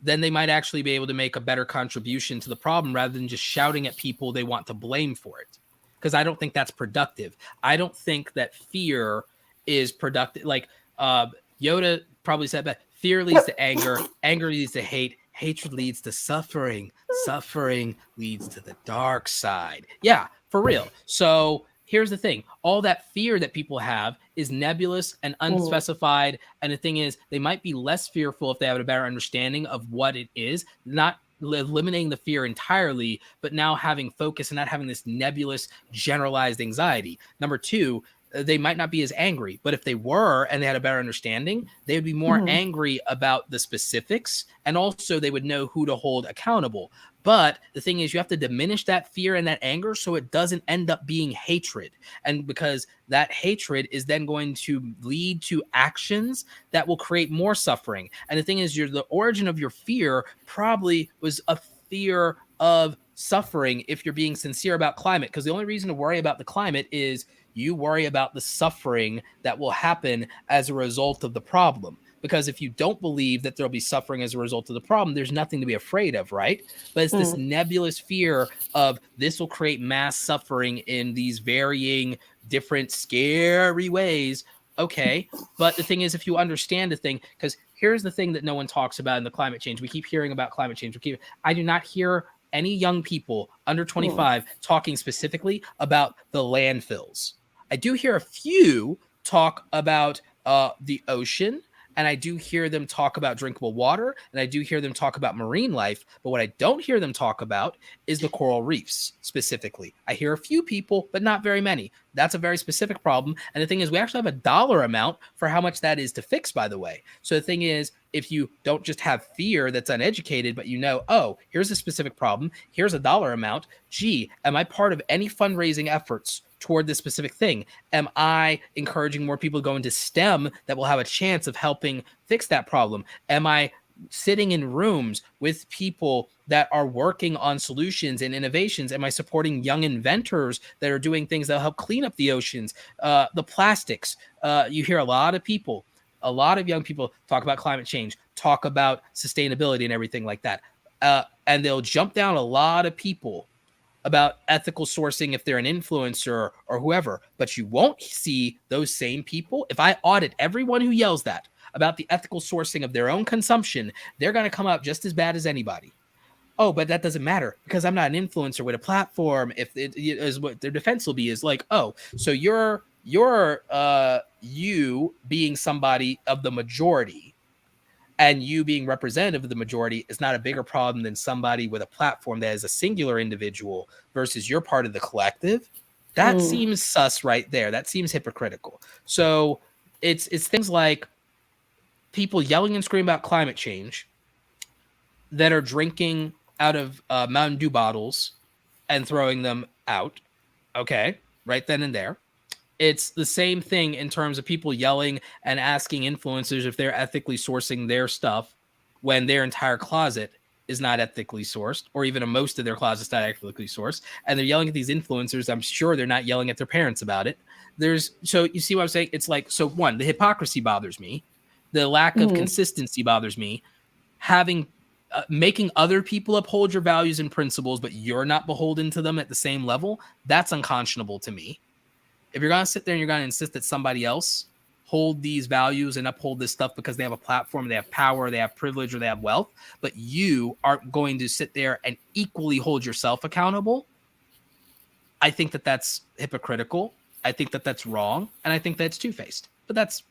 then they might actually be able to make a better contribution to the problem rather than just shouting at people they want to blame for it. Because I don't think that's productive. I don't think that fear is productive. Like Yoda probably said that fear leads to anger, anger leads to hate, hatred leads to suffering, suffering leads to the dark side. Yeah, for real. So here's the thing. All that fear that people have is nebulous and unspecified. And the thing is, they might be less fearful if they have a better understanding of what it is, not eliminating the fear entirely, but now having focus and not having this nebulous, generalized anxiety. Number two, they might not be as angry, but if they were and they had a better understanding, they would be more angry about the specifics, and also they would know who to hold accountable. But the thing is, you have to diminish that fear and that anger so it doesn't end up being hatred. And because that hatred is then going to lead to actions that will create more suffering. And the thing is, the origin of your fear probably was a fear of suffering if you're being sincere about climate. Because the only reason to worry about the climate is you worry about the suffering that will happen as a result of the problem. Because if you don't believe that there'll be suffering as a result of the problem, there's nothing to be afraid of, right? But it's this nebulous fear of this will create mass suffering in these varying, different, scary ways. Okay, but the thing is, if you understand the thing, because here's the thing that no one talks about in the climate change. We keep hearing about climate change. I do not hear any young people under 25 talking specifically about the landfills. I do hear a few talk about the ocean, and I do hear them talk about drinkable water, and I do hear them talk about marine life. But what I don't hear them talk about is the coral reefs specifically. I hear a few people, but not very many. That's a very specific problem. And the thing is, we actually have a dollar amount for how much that is to fix, by the way. So the thing is, if you don't just have fear that's uneducated, but you know, oh, here's a specific problem, here's a dollar amount. Gee, am I part of any fundraising efforts toward this specific thing? Am I encouraging more people to go into STEM that will have a chance of helping fix that problem? Am I sitting in rooms with people that are working on solutions and innovations? Am I supporting young inventors that are doing things that help clean up the oceans, the plastics? You hear a lot of young people talk about climate change, talk about sustainability and everything like that. And they'll jump down a lot of people about ethical sourcing if they're an influencer or whoever, but you won't see those same people. If I audit everyone who yells that about the ethical sourcing of their own consumption, they're going to come up just as bad as anybody. Oh, but that doesn't matter because I'm not an influencer with a platform. If it is what their defense will be is like, oh, so you're you being somebody of the majority and you being representative of the majority is not a bigger problem than somebody with a platform that is a singular individual versus you're part of the collective. That seems sus right there. That seems hypocritical. So it's things like people yelling and screaming about climate change that are drinking out of Mountain Dew bottles and throwing them out. Okay, right then and there. It's the same thing in terms of people yelling and asking influencers if they're ethically sourcing their stuff when their entire closet is not ethically sourced, or even most of their closet's not ethically sourced. And they're yelling at these influencers. I'm sure they're not yelling at their parents about it. So you see what I'm saying? It's like, so one, the hypocrisy bothers me. The lack of consistency bothers me. Making other people uphold your values and principles, but you're not beholden to them at the same level, that's unconscionable to me. If you're going to sit there and you're going to insist that somebody else hold these values and uphold this stuff because they have a platform, they have power, they have privilege, or they have wealth, but you aren't going to sit there and equally hold yourself accountable, I think that that's hypocritical. I think that that's wrong. And I think that's two-faced. But that's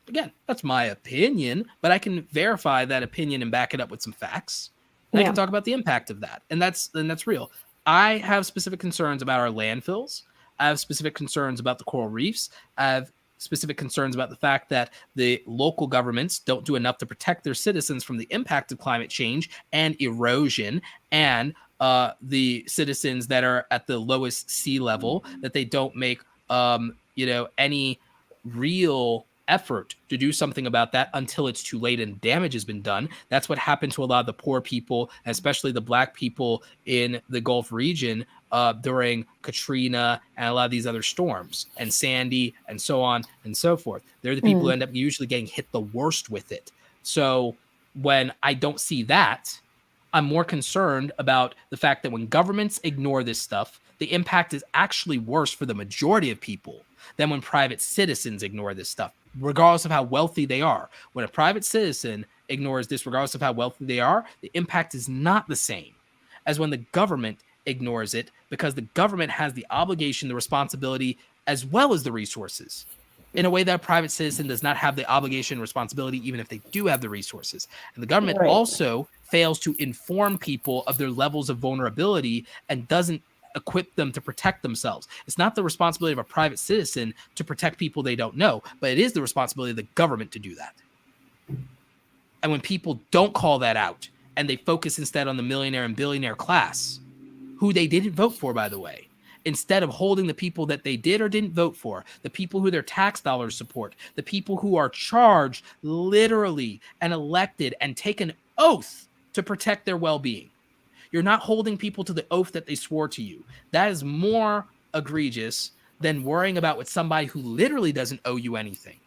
my opinion, but I can verify that opinion and back it up with some facts. And I can talk about the impact of that. And that's real. I have specific concerns about our landfills. I have specific concerns about the coral reefs. I have specific concerns about the fact that the local governments don't do enough to protect their citizens from the impact of climate change and erosion, and the citizens that are at the lowest sea level, that they don't make any real effort to do something about that until it's too late and damage has been done. That's what happened to a lot of the poor people, especially the Black people in the Gulf region during Katrina and a lot of these other storms and Sandy and so on and so forth. They're the people who end up usually getting hit the worst with it. So when I don't see that, I'm more concerned about the fact that when governments ignore this stuff, the impact is actually worse for the majority of people than when private citizens ignore this stuff, regardless of how wealthy they are. When a private citizen ignores this, regardless of how wealthy they are, the impact is not the same as when the government ignores it, because the government has the obligation, the responsibility, as well as the resources, in a way that a private citizen does not have the obligation and responsibility, even if they do have the resources. And the government also fails to inform people of their levels of vulnerability and doesn't equip them to protect themselves. It's not the responsibility of a private citizen to protect people they don't know, but it is the responsibility of the government to do that. And when people don't call that out and they focus instead on the millionaire and billionaire class, who they didn't vote for, by the way, instead of holding the people that they did or didn't vote for, the people who their tax dollars support, the people who are charged literally and elected and take an oath to protect their well-being. You're not holding people to the oath that they swore to you. That is more egregious than worrying about what somebody who literally doesn't owe you anything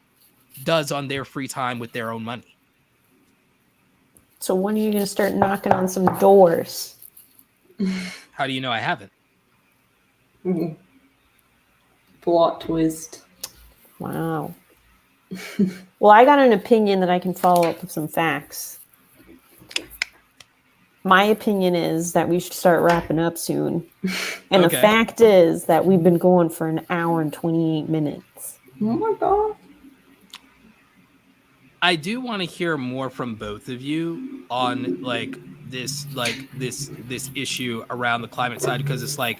does on their free time with their own money. So when are you going to start knocking on some doors? How do you know I haven't? Plot twist. Wow. Well, I got an opinion that I can follow up with some facts. My opinion is that we should start wrapping up soon. And the fact is that we've been going for an hour and 28 minutes. Oh my God. I do want to hear more from both of you on this issue around the climate side, because it's like,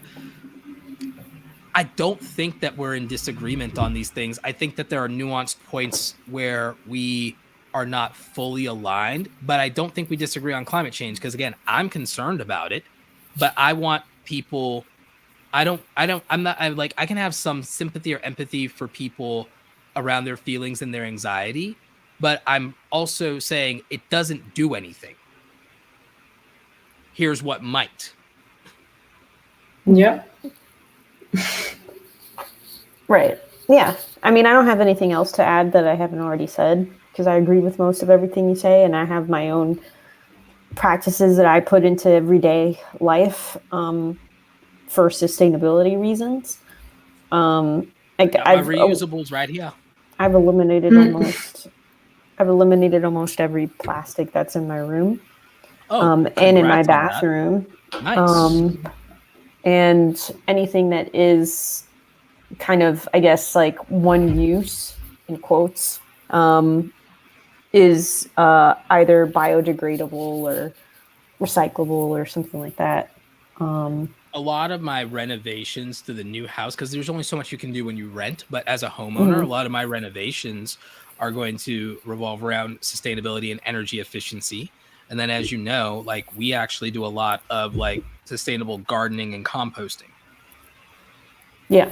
I don't think that we're in disagreement on these things. I think that there are nuanced points where we are not fully aligned, but I don't think we disagree on climate change, because again, I'm concerned about it, but I want people, I can have some sympathy or empathy for people around their feelings and their anxiety, but I'm also saying it doesn't do anything. Here's what might. Yeah. Right. Yeah. I mean, I don't have anything else to add that I haven't already said, because I agree with most of everything you say, and I have my own practices that I put into everyday life. for sustainability reasons. Like Got my reusables right here. I've eliminated almost every plastic that's in my room. And in my bathroom. Nice. And anything that is kind of, I guess, like one use in quotes, is either biodegradable or recyclable or something like that. A lot of my renovations to the new house, because there's only so much you can do when you rent, but as a homeowner, a lot of my renovations are going to revolve around sustainability and energy efficiency. And then, as you know, like we actually do a lot of like sustainable gardening and composting. Yeah.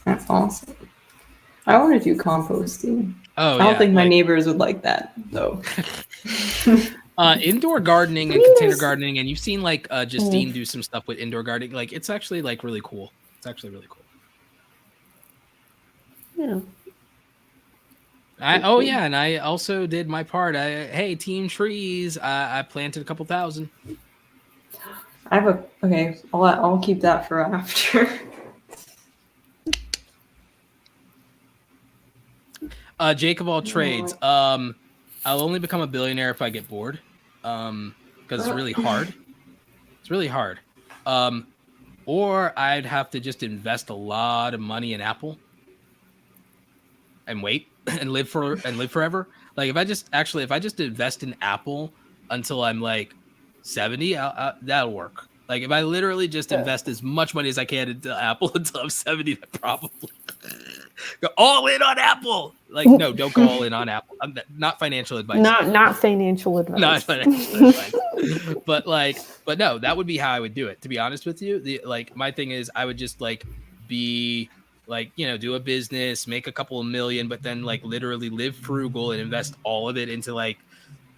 That's awesome. I want to do composting. Oh, I don't think my neighbors would like that, though. Indoor gardening and container gardening, and you've seen like Justine do some stuff with indoor gardening. Like it's actually like really cool. It's actually really cool. Yeah. And I also did my part. Hey, team trees. I planted a couple thousand. I'll keep that for after. Jake of all trades. I'll only become a billionaire if I get bored. Because it's really hard. It's really hard. Or I'd have to just invest a lot of money in Apple and wait and live forever. Like if I just invest in Apple until I'm like 70, that'll work. Like if I literally just invest as much money as I can into Apple until I'm 70, that probably go all in on Apple. Like no, don't go all in on Apple. Not financial advice. Not financial advice. Not financial advice. But no, that would be how I would do it. To be honest with you, my thing is I would just like be like, you know, do a business, make a couple of million, but then like literally live frugal and invest all of it into like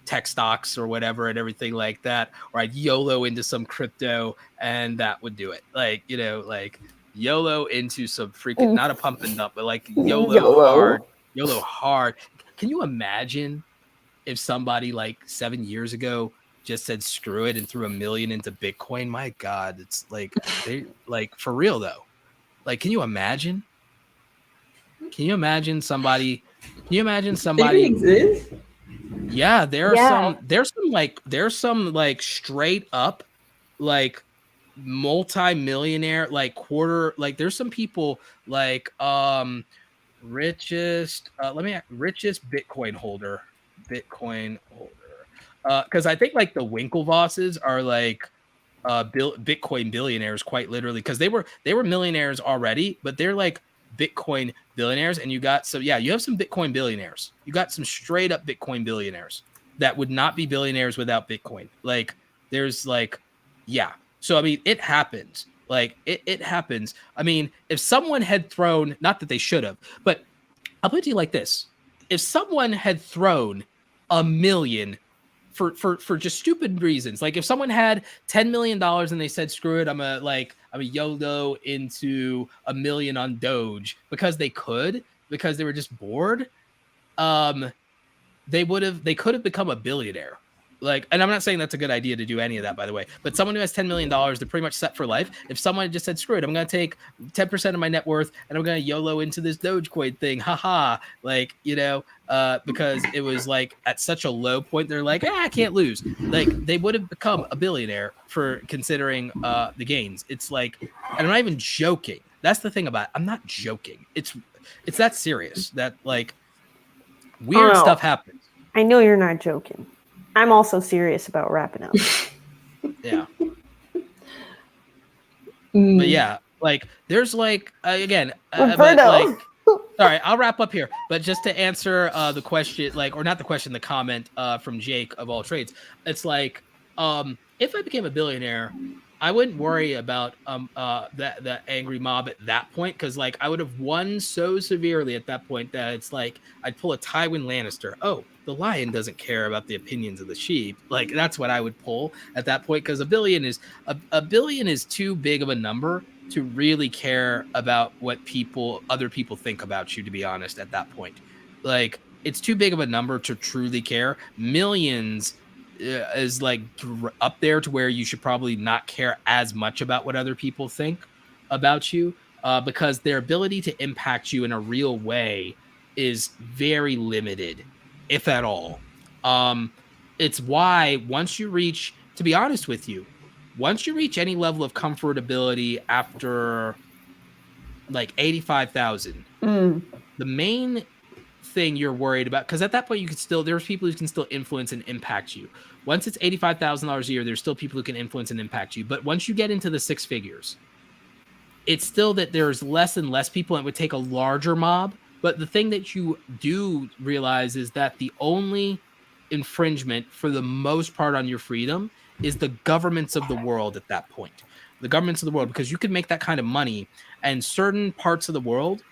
tech stocks or whatever and everything like that. Or I'd YOLO into some crypto and that would do it. Like, you know, like YOLO into some freaking, not a pump and dump, but like YOLO hard. Can you imagine if somebody like 7 years ago just said screw it and threw $1 million into Bitcoin? My God, it's like they like for real though. Like, can you imagine? Can you imagine somebody? They exist? Yeah, there's some like straight up like multi-millionaire like quarter like there's some people like richest Bitcoin holder because I think like the Winklevosses are like Bitcoin billionaires quite literally because they were millionaires already, but they're like Bitcoin billionaires. And you have some Bitcoin billionaires. You got some straight up Bitcoin billionaires that would not be billionaires without Bitcoin. Like there's like, yeah. So I mean, it happens. Like it happens. I mean, if someone had thrown, not that they should have, but I'll put it to you like this: if someone had thrown $1 million for just stupid reasons, like if someone had $10 million and they said, screw it, I'm a YOLO into $1 million on Doge because they were just bored, they could have become a billionaire. Like, and I'm not saying that's a good idea to do any of that, by the way, but someone who has $10 million, they're pretty much set for life. If someone just said, screw it, I'm going to take 10% of my net worth and I'm going to YOLO into this Dogecoin thing. Haha. Like, you know, because it was like at such a low point, they're like, I can't lose. Like they would have become a billionaire for considering the gains. It's like, and I'm not even joking. That's the thing about it. I'm not joking. It's that serious that like weird stuff happens. I know you're not joking. I'm also serious about wrapping up. Yeah. But yeah, like there's like again, sorry, I'll wrap up here. But just to answer the question, like, or not the question, the comment from Jake of all trades, it's like if I became a billionaire, I wouldn't worry about the angry mob at that point because like I would have won so severely at that point that it's like I'd pull a Tywin Lannister. Oh, the lion doesn't care about the opinions of the sheep. Like that's what I would pull at that point because a billion is too big of a number to really care about what other people think about you. To be honest, at that point, like it's too big of a number to truly care. Millions is like up there to where you should probably not care as much about what other people think about you, because their ability to impact you in a real way is very limited, if at all. It's why once you reach, to be honest with you, once you reach any level of comfortability after like 85,000, the main thing you're worried about, because at that point you can still, there's people who can still influence and impact you. Once it's $85,000 a year, there's still people who can influence and impact you. But once you get into the six figures, it's still that there's less and less people, and it would take a larger mob. But the thing that you do realize is that the only infringement for the most part on your freedom is the governments of the world at that point. The governments of the world, because you can make that kind of money, and certain parts of the world,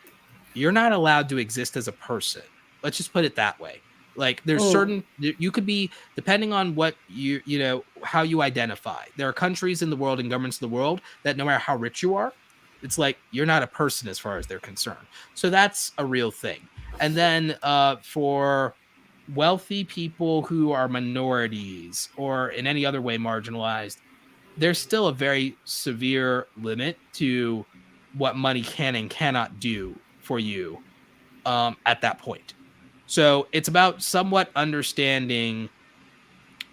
you're not allowed to exist as a person. Let's just put it that way. Like there's certain, you could be, depending on what you know, how you identify. There are countries in the world and governments of the world that no matter how rich you are, it's like you're not a person as far as they're concerned. So that's a real thing. And then for wealthy people who are minorities or in any other way marginalized, there's still a very severe limit to what money can and cannot do for you at that point. So it's about somewhat understanding.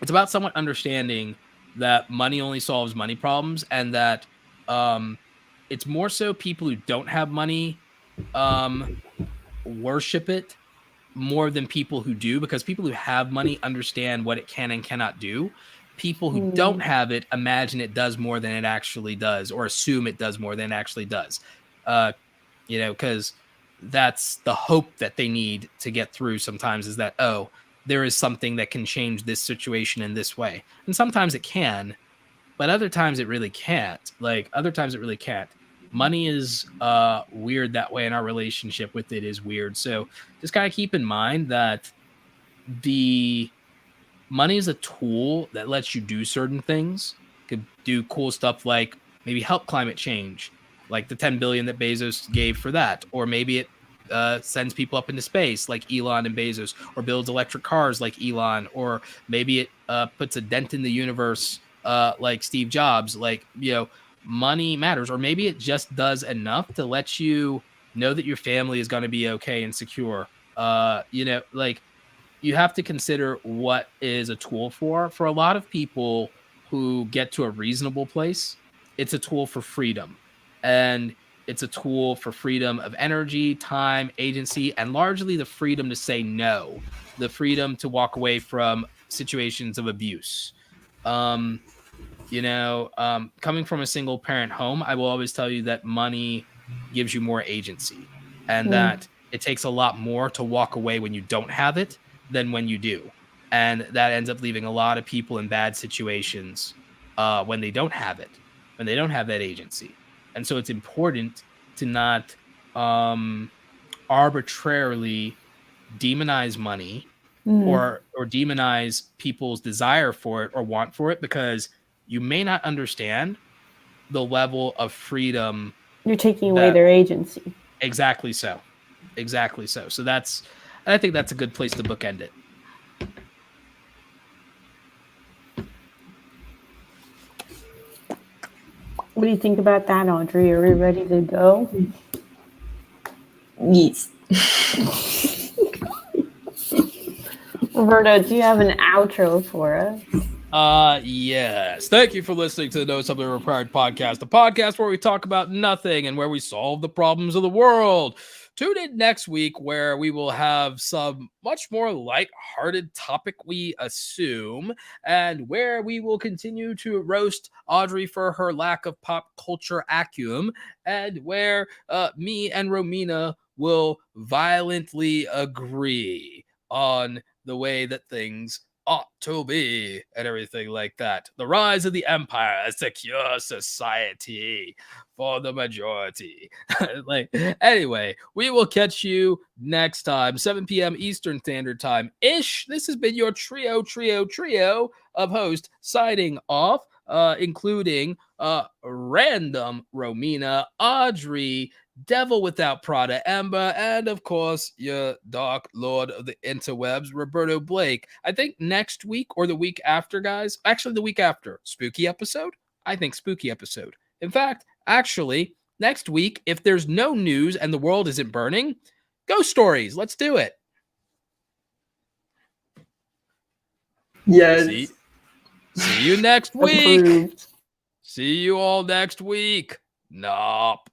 It's about somewhat understanding that money only solves money problems, and that it's more so people who don't have money worship it more than people who do, because people who have money understand what it can and cannot do. People who don't have it imagine it does more than it actually does, or assume it does more than it actually does. You know, because that's the hope that they need to get through sometimes, is that, oh, there is something that can change this situation in this way. And sometimes it can, but other times it really can't. Like other times it really can't. Money is weird that way, and our relationship with it is weird. So just kind of keep in mind that the money is a tool that lets you do certain things. Could do cool stuff like maybe help climate change, like the 10 billion that Bezos gave for that. Or maybe it sends people up into space like Elon and Bezos, or builds electric cars like Elon, or maybe it puts a dent in the universe like Steve Jobs. Like, you know, money matters. Or maybe it just does enough to let you know that your family is going to be okay and secure. You know, like, you have to consider what is a tool for. For a lot of people who get to a reasonable place, it's a tool for freedom. And it's a tool for freedom of energy, time, agency, and largely the freedom to say no, the freedom to walk away from situations of abuse. You know, coming from a single parent home, I will always tell you that money gives you more agency, and that it takes a lot more to walk away when you don't have it than when you do. And that ends up leaving a lot of people in bad situations when they don't have it, when they don't have that agency. And so it's important to not arbitrarily demonize money or demonize people's desire for it or want for it, because you may not understand the level of freedom. You're taking away their agency. Exactly so. Exactly so. So I think that's a good place to bookend it. What do you think about that, Audrey? Are we ready to go? Yes. Roberto, do you have an outro for us? Yes. Thank you for listening to the No Something Required podcast, the podcast where we talk about nothing and where we solve the problems of the world. Tune in next week, where we will have some much more light-hearted topic, we assume, and where we will continue to roast Audrey for her lack of pop culture acumen, and where me and Romina will violently agree on the way that things ought to be and everything like that. The rise of the empire, a secure society for the majority. Anyway, we will catch you next time, 7 p.m. Eastern Standard Time ish. This has been your trio of hosts signing off, including Random Romina, Audrey Devil Without Prada, Ember, and of course, your Dark Lord of the Interwebs, Roberto Blake. I think next week or the week after, guys, actually the week after, spooky episode? I think spooky episode. In fact, actually, next week, if there's no news and the world isn't burning, ghost stories. Let's do it. Yes. See you next week. Approved. See you all next week. Nope.